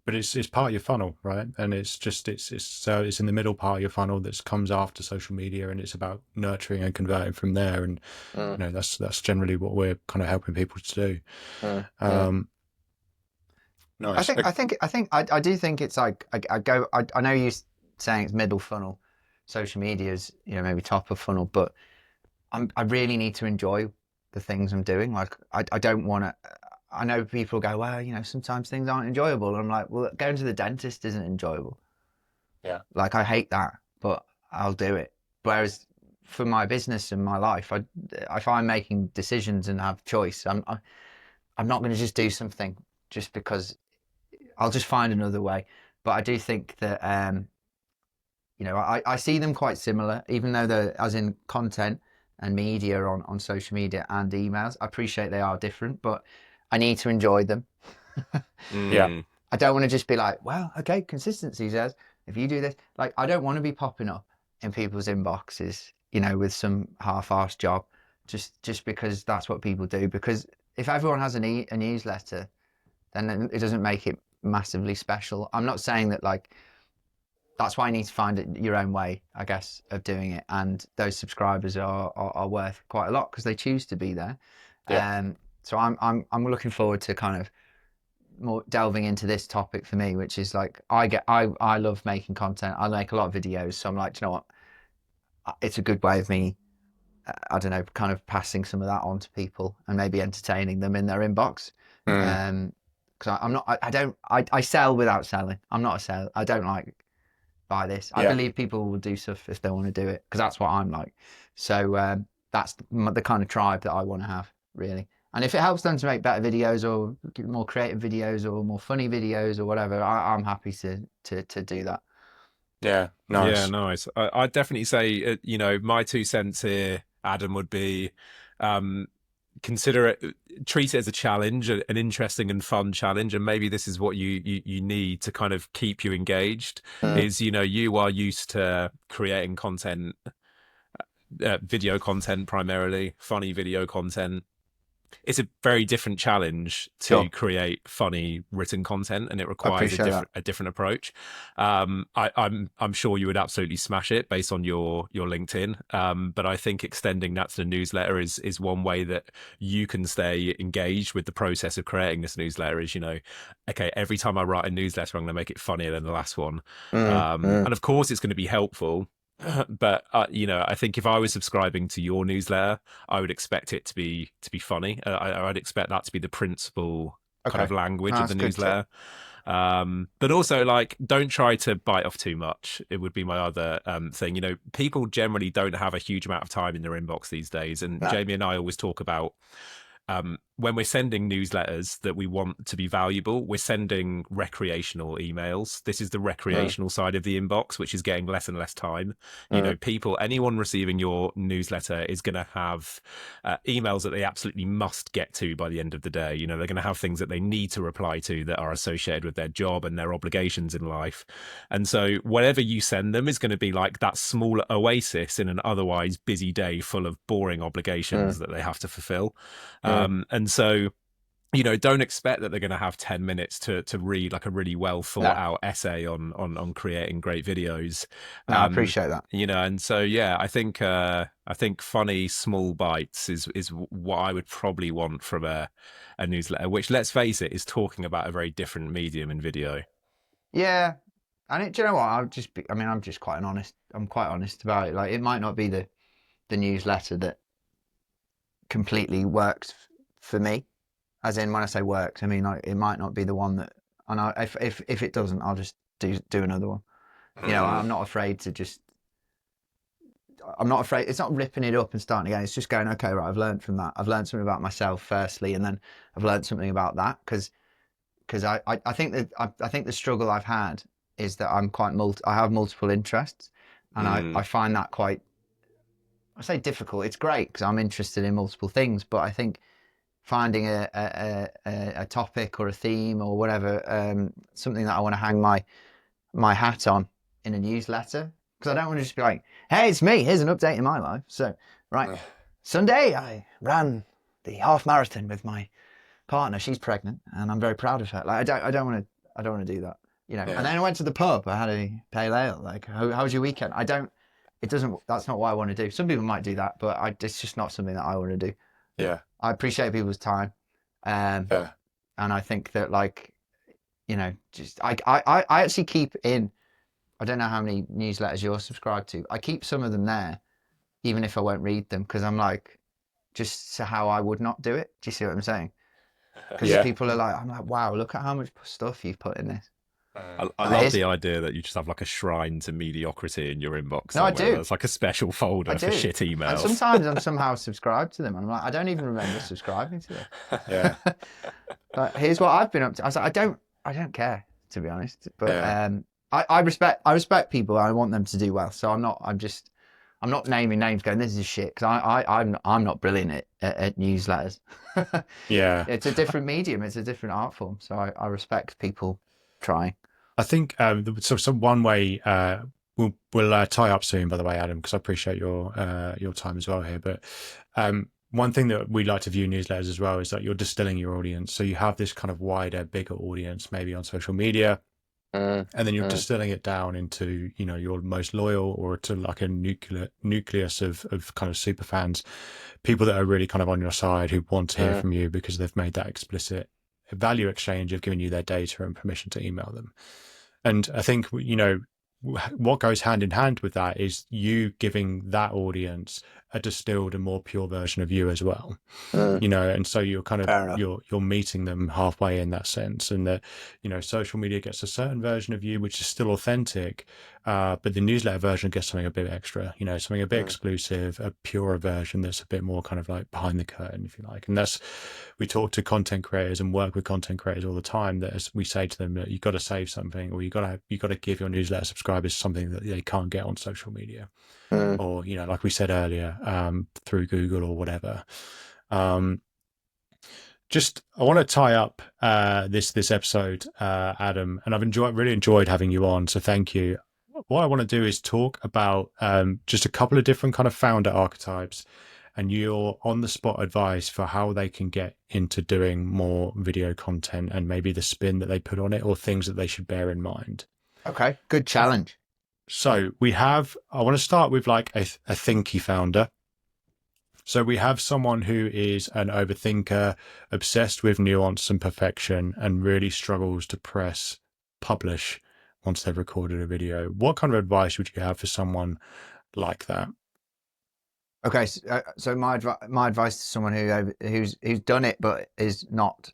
A: but it's part of your funnel, right? And it's in the middle part of your funnel that comes after social media, and it's about nurturing and converting from there. And you know, that's generally what we're kind of helping people to do. Nice.
C: I do think it's like I know you're saying it's middle funnel, social media is, you know, maybe top of funnel, but I really need to enjoy the things I'm doing. Like I don't want to. I know people go, well, you know, sometimes things aren't enjoyable. And I'm like, well, going to the dentist isn't enjoyable.
A: Yeah.
C: Like I hate that, but I'll do it. Whereas for my business and my life, if I'm making decisions and have choice, I'm not going to just do something just because. I'll just find another way. But I do think that, you know, I see them quite similar, even though they're, as in content and media on social media and emails. I appreciate they are different, but I need to enjoy them.
A: Yeah.
C: I don't want to just be like, well, okay, consistency says if you do this, like I don't want to be popping up in people's inboxes, you know, with some half-assed job, just because that's what people do. Because if everyone has a newsletter, then it doesn't make it massively special. I'm not saying that, like, that's why you need to find it your own way, I guess, of doing it. And those subscribers are worth quite a lot because they choose to be there. Yeah. So I'm looking forward to kind of more delving into this topic for me, which is like I love making content. I make a lot of videos, so I'm like, you know what? It's a good way of me, I don't know, kind of passing some of that on to people and maybe entertaining them in their inbox. Because I'm not, I sell without selling. I'm not a seller. I don't like buy this. I believe people will do stuff if they want to do it, because that's what I'm like. So that's the kind of tribe that I want to have, really. And if it helps them to make better videos or more creative videos or more funny videos or whatever, I'm happy to do that.
A: Yeah, nice.
B: Yeah, nice. I'd definitely say, you know, my 2 cents here, Adam, would be consider it, treat it as a challenge, an interesting and fun challenge, and maybe this is what you need to kind of keep you engaged. Is, you know, you are used to creating content, video content primarily, funny video content. It's a very different challenge to create funny written content, and it requires a different approach. I'm sure you would absolutely smash it based on your LinkedIn. But I think extending that to the newsletter is one way that you can stay engaged with the process of creating this newsletter. Is, you know, okay, every time I write a newsletter, I'm going to make it funnier than the last one. And of course, it's going to be helpful. But you know, I think if I was subscribing to your newsletter, I would expect it to be funny. I'd expect that to be the principal kind
C: Okay.
B: of language
C: No,
B: of
C: that's
B: the
C: a good tip.
B: newsletter. But also, like, don't try to bite off too much. It would be my other thing. You know, people generally don't have a huge amount of time in their inbox these days, and
C: No.
B: Jamie and I always talk about when we're sending newsletters that we want to be valuable, we're sending recreational emails. This is the recreational side of the inbox, which is getting less and less time. You know, anyone receiving your newsletter is going to have emails that they absolutely must get to by the end of the day. You know, they're going to have things that they need to reply to that are associated with their job and their obligations in life. And so whatever you send them is going to be like that small oasis in an otherwise busy day full of boring obligations that they have to fulfill. And so, you know, don't expect that they're going to have 10 minutes to read like a really well thought out essay on creating great videos.
C: No, I appreciate that.
B: You know, and so yeah, I think funny small bites is what I would probably want from a newsletter, which, let's face it, is talking about a very different medium in video.
C: Yeah. And do you know what? I'm just I'm quite honest about it. Like, it might not be the newsletter that completely works for me. As in, when I say works, I mean, like, it might not be the one that, and if it doesn't, I'll just do another one. You know, I'm not afraid to just. I'm not afraid. It's not ripping it up and starting again. It's just going, okay, right. I've learned from that. I've learned something about myself firstly, and then I've learned something about that because I think that I think the struggle I've had is that I have multiple interests, and I find that quite. I say difficult. It's great because I'm interested in multiple things, but I think finding a topic or a theme or whatever, something that I want to hang my hat on in a newsletter, because I don't want to just be like, hey, it's me, here's an update in my life. So, right, Sunday I ran the half marathon with my partner. She's pregnant and I'm very proud of her. Like, I don't want to do that, you know. And then I went to the pub. I had a pale ale. Like, how was your weekend? That's not what I want to do. Some people might do that, but it's just not something that I want to do.
D: Yeah.
C: I appreciate people's time. And I think that, like, you know, just I actually keep in, I don't know how many newsletters you're subscribed to. I keep some of them there, even if I won't read them, because I'm like, just so how I would not do it. Do you see what I'm saying? Because people are like, I'm like, wow, look at how much stuff you've put in this.
B: I love the idea that you just have like a shrine to mediocrity in your inbox.
C: No, I do.
B: It's like a special folder for shit emails.
C: And sometimes I'm somehow subscribed to them. I'm like, I don't even remember subscribing to them.
D: Yeah.
C: But here's what I've been up to. I was like, I don't care, to be honest. But I respect people. I want them to do well. So I'm not naming names going, this is shit, because I'm not brilliant at newsletters.
A: Yeah.
C: It's a different medium. It's a different art form. So I respect people trying.
A: I think so one way we'll tie up soon, by the way, Adam, because I appreciate your time as well here. But one thing that we like to view newsletters as well is that you're distilling your audience. So you have this kind of wider, bigger audience, maybe on social media, and then you're distilling it down into, you know, your most loyal, or to like a nucleus of kind of super fans, people that are really kind of on your side, who want to hear from you because they've made that explicit value exchange of giving you their data and permission to email them. And I think, you know, what goes hand in hand with that is you giving that audience a distilled and more pure version of you as well. You know, and so you're kind of you're meeting them halfway in that sense. And that, you know, social media gets a certain version of you which is still authentic, but the newsletter version gets something a bit extra, you know, something a bit exclusive, a purer version that's a bit more kind of like behind the curtain, if you like. And that's, we talk to content creators and work with content creators all the time, that as we say to them that you've got to save something, or you got to give your newsletter subscribers something that they can't get on social media, or, you know, like we said earlier, through Google or whatever. Just, I want to tie up this episode, Adam, and I've really enjoyed having you on, so thank you. What I want to do is talk about just a couple of different kind of founder archetypes, and your on the spot advice for how they can get into doing more video content, and maybe the spin that they put on it, or things that they should bear in mind.
C: Okay, good challenge.
A: So I want to start with like a thinky founder. So we have someone who is an overthinker, obsessed with nuance and perfection, and really struggles to press publish once they've recorded a video. What kind of advice would you have for someone like that.
C: Okay, so my advice to someone who's done it but is not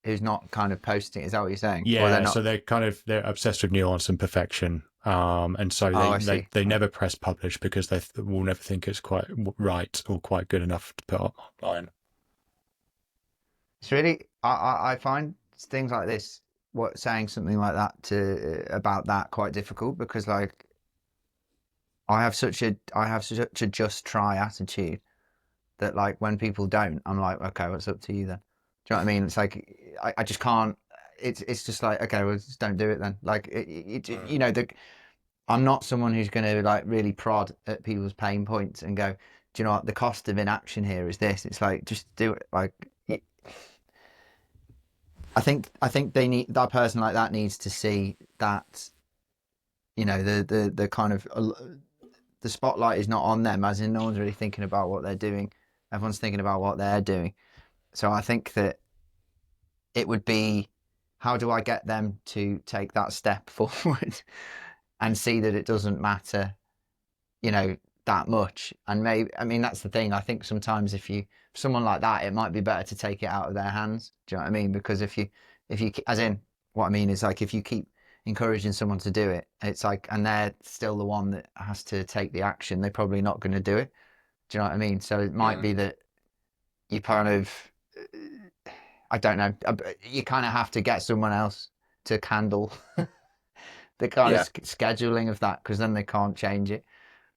C: who's not kind of posting, is that what you're saying? Or they're
A: Yeah,
C: not?
A: so they're obsessed with nuance and perfection, and so
C: Oh, I see.
A: they never press publish because they will never think it's quite right or quite good enough to put online.
C: It's really I find things like this, what saying something like that to about that quite difficult, because like I have such a just try attitude that like when people don't, I'm like, okay, what's up to you then? Do you know what I mean? It's like I just can't. It's just like, okay, well, just don't do it then. Like you know, I'm not someone who's going to like really prod at people's pain points and go, do you know what, the cost of inaction here is this. It's like, just do it. Like I think they need, that person like that needs to see that, you know, the kind of the spotlight is not on them, as in no one's really thinking about what they're doing. Everyone's thinking about what they're doing. So I think that it would be, how do I get them to take that step forward and see that it doesn't matter, you know, that much? And maybe, I mean, that's the thing. I think sometimes if someone like that, it might be better to take it out of their hands. Do you know what I mean? Because if you, as in, what I mean is like, if you keep encouraging someone to do it, it's like, and they're still the one that has to take the action, they're probably not going to do it. Do you know what I mean? So it might be that you kind of, I don't know, you kind of have to get someone else to handle the kind of scheduling of that, because then they can't change it.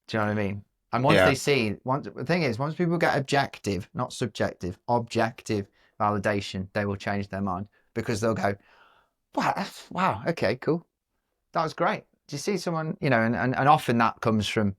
C: Do you know what I mean? And once they see, the thing is, once people get objective, not subjective, objective validation, they will change their mind, because they'll go, wow, okay, cool. That was great. Do you see someone, you know, and often that comes from,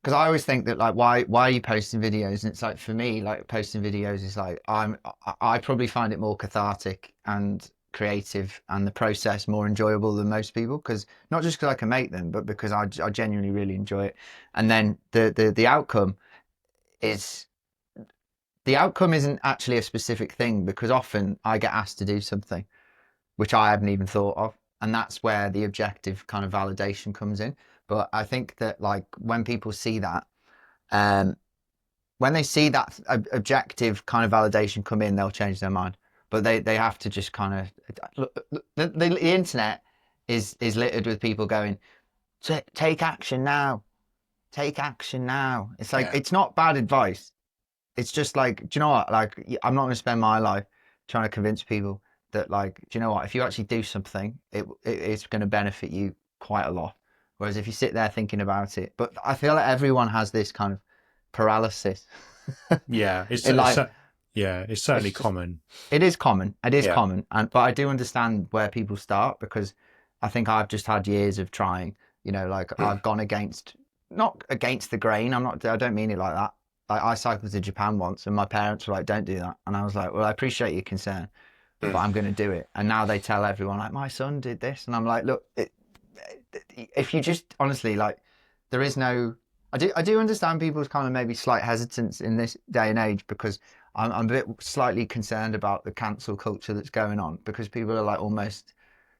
C: because I always think that like, why are you posting videos? And it's like, for me, like posting videos is like, I probably find it more cathartic and creative, and the process more enjoyable than most people, because not just because I can make them, but because I genuinely really enjoy it. And then the outcome is, the outcome isn't actually a specific thing, because often I get asked to do something which I haven't even thought of, and that's where the objective kind of validation comes in. But I think that like when people see that, when they see that objective kind of validation come in, they'll change their mind. But they have to just kind of look. The internet is littered with people going, take action now, take action now. It's like, it's not bad advice. It's just like, do you know what? Like, I'm not going to spend my life trying to convince people that, like, do you know what? If you actually do something, it's going to benefit you quite a lot. Whereas if you sit there thinking about it, but I feel like everyone has this kind of paralysis.
A: Yeah, it's certainly common.
C: It is common. It is common, but I do understand where people start, because I think I've just had years of trying. You know, like I've gone not against the grain. I don't mean it like that. Like I cycled to Japan once, and my parents were like, "Don't do that," and I was like, "Well, I appreciate your concern, but I'm going to do it." And now they tell everyone, like, "My son did this," and I'm like, "Look, if you just honestly, like, there is no." I do understand people's kind of maybe slight hesitance in this day and age, because I'm a bit slightly concerned about the cancel culture that's going on, because people are like almost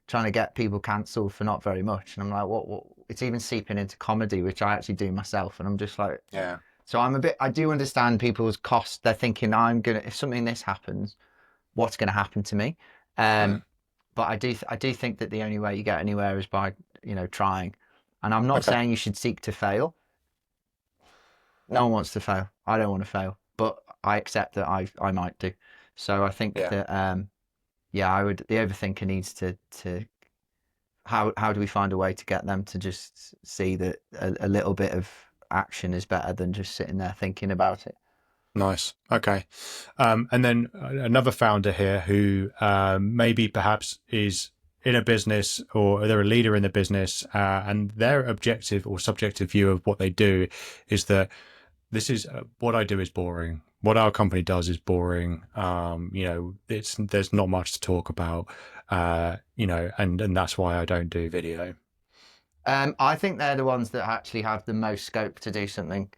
C: trying to get people cancelled for not very much, and I'm like, what? It's even seeping into comedy, which I actually do myself, and I'm just like,
A: Yeah.
C: So I do understand people's cost. They're thinking, if something this happens, what's going to happen to me? But I do think that the only way you get anywhere is by, you know, trying. And I'm not saying you should seek to fail. No one wants to fail. I don't want to fail, but I accept that I might do. So I think that the overthinker needs to how do we find a way to get them to just see that a little bit of action is better than just sitting there thinking about it.
A: Nice. Okay. And then another founder here who maybe perhaps is in a business, or they're a leader in the business, and their objective or subjective view of what they do is that this is what I do is boring. What our company does is boring. You know, there's not much to talk about. You know, and that's why I don't do video.
C: I think they're the ones that actually have the most scope to do something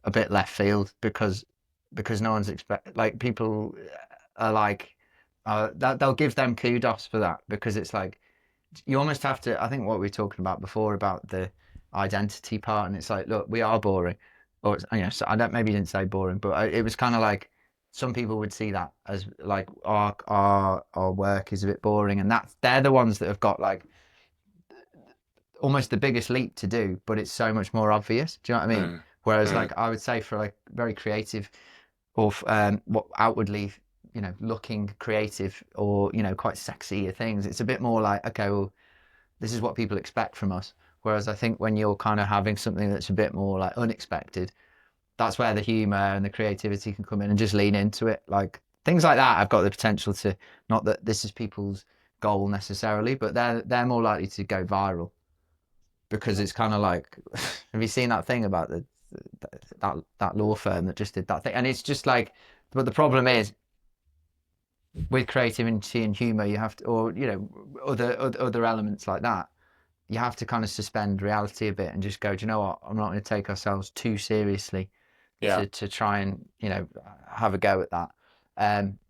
C: a bit left field, because no one's like, people are like, that they'll give them kudos for that, because it's like, you almost have to, I think what we were talking about before about the identity part, and it's like, look, we are boring, or it's, you know, so I don't, maybe you didn't say boring, but it was kind of like some people would see that as like our work is a bit boring, and they're the ones that have got like almost the biggest leap to do, but it's so much more obvious. Do you know what I mean? Whereas like I would say for like very creative or what outwardly, you know, looking creative or, you know, quite sexy things, it's a bit more like, okay, well, this is what people expect from us. Whereas I think when you're kind of having something that's a bit more like unexpected, that's where the humor and the creativity can come in and just lean into it. Like things like that have got the potential to, not that this is people's goal necessarily, but they're more likely to go viral because it's kind of like, have you seen that thing about that law firm that just did that thing? And it's just like, but the problem is with creativity and humor, you have to, or, you know, other elements like that, you have to kind of suspend reality a bit and just go, do you know what? I'm not going to take ourselves too seriously to try and, you know, have a go at that.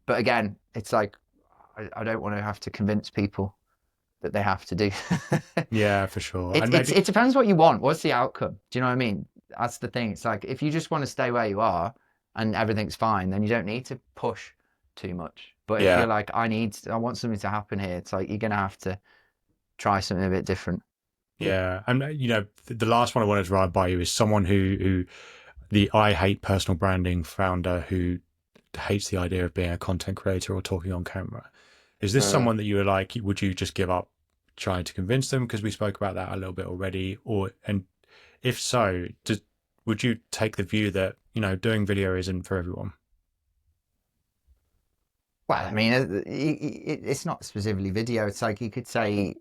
C: But again, it's like, I don't want to have to convince people that they have to do.
A: Yeah, for sure.
C: It depends what you want. What's the outcome? Do you know what I mean? That's the thing. It's like, if you just want to stay where you are and everything's fine, then you don't need to push too much. But if you're like, I want something to happen here, it's like, you're going to have to try something a bit different.
A: Yeah. And, you know, the last one I wanted to ride by you is someone who the I hate personal branding founder who hates the idea of being a content creator or talking on camera. Is this someone that you were like, would you just give up trying to convince them? Because we spoke about that a little bit already. And if so, would you take the view that, you know, doing video isn't for everyone?
C: Well, I mean, it's not specifically video. It's like, you could say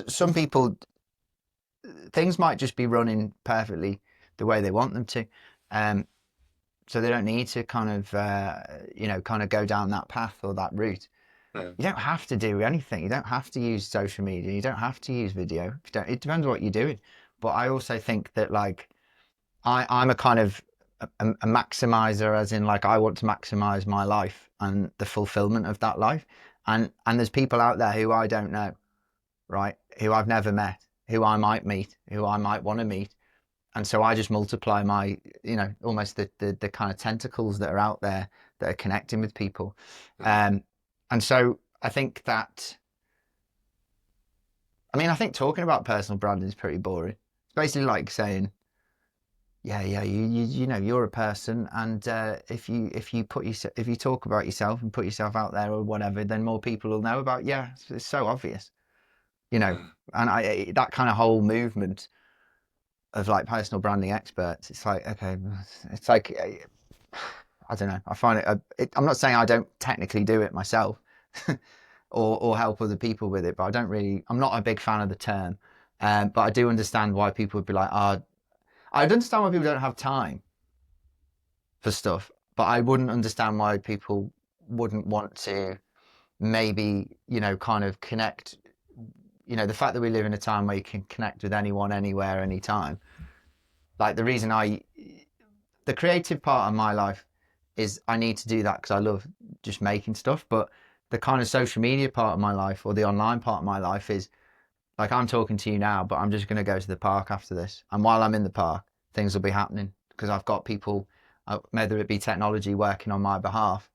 C: some people, things might just be running perfectly the way they want them to. So they don't need to kind of, you know, kind of go down that path or that route. You don't have to do anything. You don't have to use social media. You don't have to use video. It depends what you're doing. But I also think that, like, I'm a kind of a maximizer, as in, like, I want to maximize my life and the fulfillment of that life. And there's people out there who I don't know, right? Who I've never met, who I might meet, who I might want to meet. And so I just multiply my, you know, almost the kind of tentacles that are out there that are connecting with people. And so I think that, I mean, I think talking about personal branding is pretty boring. It's basically like saying, you know, you're a person, and if you talk about yourself and put yourself out there or whatever, then more people will know about. Yeah, it's so obvious, you know. And that kind of whole movement of like personal branding experts, it's like, okay, it's like, I don't know. I find I'm not saying I don't technically do it myself or help other people with it, but I'm not a big fan of the term. But I do understand why people would be like, I'd understand why people don't have time for stuff, but I wouldn't understand why people wouldn't want to maybe, you know, kind of connect. You know, the fact that we live in a time where you can connect with anyone, anywhere, anytime. Like, the reason the creative part of my life is I need to do that because I love just making stuff. But the kind of social media part of my life, or the online part of my life, is like, I'm talking to you now, but I'm just going to go to the park after this. And while I'm in the park, things will be happening because I've got people, whether it be technology, working on my behalf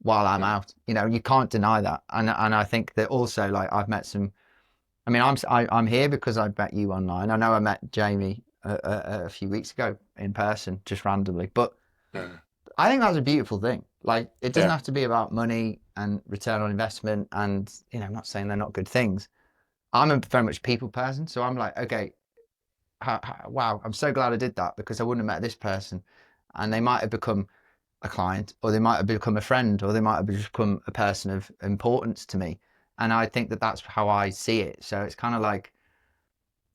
C: while I'm out. You know, you can't deny that. And I think that also, like, I've met some, I mean, I'm here because I met you online. I know I met Jamie a few weeks ago in person, just randomly. But I think that's a beautiful thing. Like, it doesn't have to be about money and return on investment. And, you know, I'm not saying they're not good things. I'm a very much people person. So I'm like, okay, wow, I'm so glad I did that, because I wouldn't have met this person. And they might have become a client, or they might have become a friend, or they might have become a person of importance to me. And I think that that's how I see it. So it's kind of like,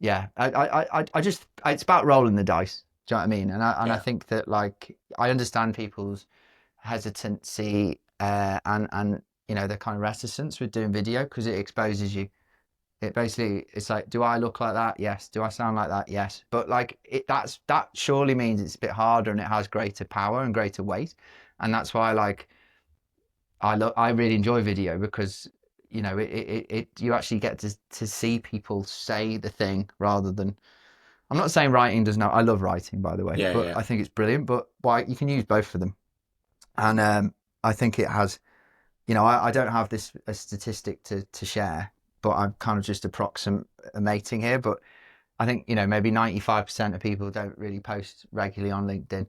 C: yeah, I just, it's about rolling the dice. Do you know what I mean? And I think that, like, I understand people's hesitancy and you know, the kind of reticence with doing video, because it exposes you. It's like, do I look like that? Yes. Do I sound like that? Yes. But like, that surely means it's a bit harder and it has greater power and greater weight. And that's why, like, I really enjoy video, because, you know, you actually get to see people say the thing rather than. I'm not saying writing does not. I love writing, by the way, but I think it's brilliant. But you can use both of them, and I think it has. You know, I don't have a statistic to share, but I'm kind of just approximating here. But I think, you know, maybe 95% of people don't really post regularly on LinkedIn.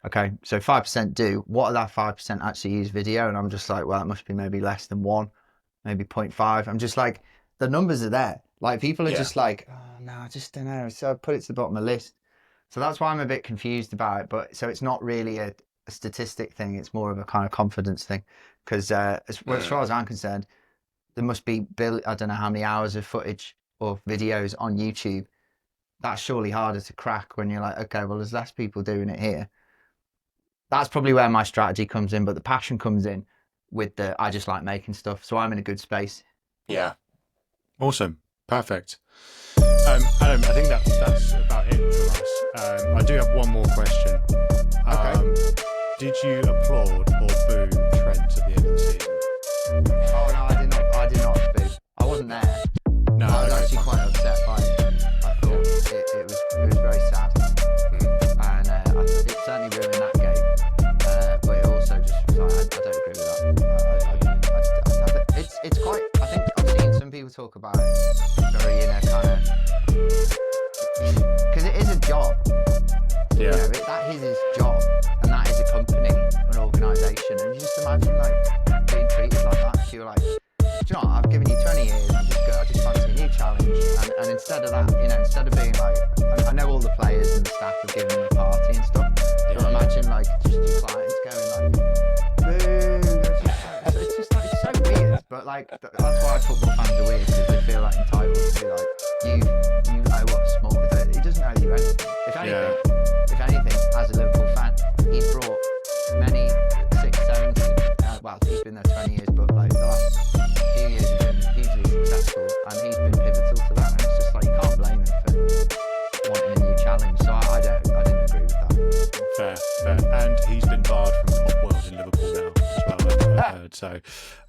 C: Okay, so 5% do. What of that 5% actually use video? And I'm just like, well, it must be maybe less than 1, maybe 0.5. I'm just like, the numbers are there. Like, people are just like, oh, no, I just don't know. So I put it to the bottom of the list. So that's why I'm a bit confused about it. But so it's not really a statistic thing. It's more of a kind of confidence thing. Because as far as I'm concerned, there must be, I don't know how many hours of footage or videos on YouTube. That's surely harder to crack when you're like, okay, well, there's less people doing it here. That's probably where my strategy comes in, but the passion comes in with I just like making stuff. So I'm in a good space.
A: Yeah. Awesome. Perfect. Adam, I think that's about it for us. I do have one more question.
C: Okay.
A: Did you applaud or boo Trent at the end of the season?
C: Oh, no, I did not boo. I wasn't there.
A: No,
C: I was actually quite upset by it. I thought it was very sad. And it certainly ruined that game. But it also just was like, I don't agree with that. It's quite, I think I've seen some people talk about it very in a kind of, because it is a job.
A: Yeah.
C: You know, that is his job, and that is a company, an organisation. And you just imagine like being treated like that. If you're like, do you know what, I've given you 20 years, I just fancy a new challenge. And instead of that, you know, instead of being like, I know all the players and the staff have given them a party and stuff. But imagine like just your clients going like, boo. It's just like, it's so weird. But like, that's why football fans are weird, because they feel like entitled to be like, you know what's small. He doesn't owe you anything. If anything, as a Liverpool fan, he's brought many 6, 7, well, he's been there 20 years, but like the last few years he's been hugely successful, and he's been pivotal to that. And it's just like, you can't blame him for wanting a new challenge. So I didn't agree with that.
A: Fair. And he's been barred from Pop World in Liverpool now as well, I've heard. So,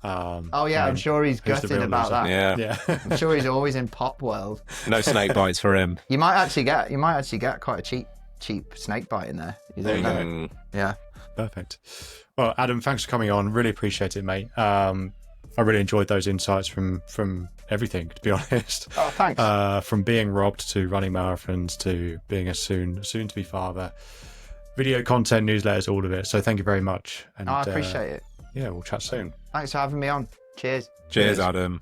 C: oh yeah, I'm sure he's gutted about that.
B: Yeah.
C: I'm sure he's always in Pop World.
B: No snake bites for him.
C: You might actually get quite a cheap snake bite in there. You don't know. Yeah.
A: Perfect. Well, Adam, thanks for coming on. Really appreciate it, mate. I really enjoyed those insights from everything, to be honest.
C: Oh, thanks.
A: From being robbed to running marathons to being a soon to be father, video content, newsletters, all of it. So thank you very much. And
C: I appreciate it.
A: Yeah, we'll chat soon.
C: Thanks for having me on. Cheers.
B: Cheers, Adam.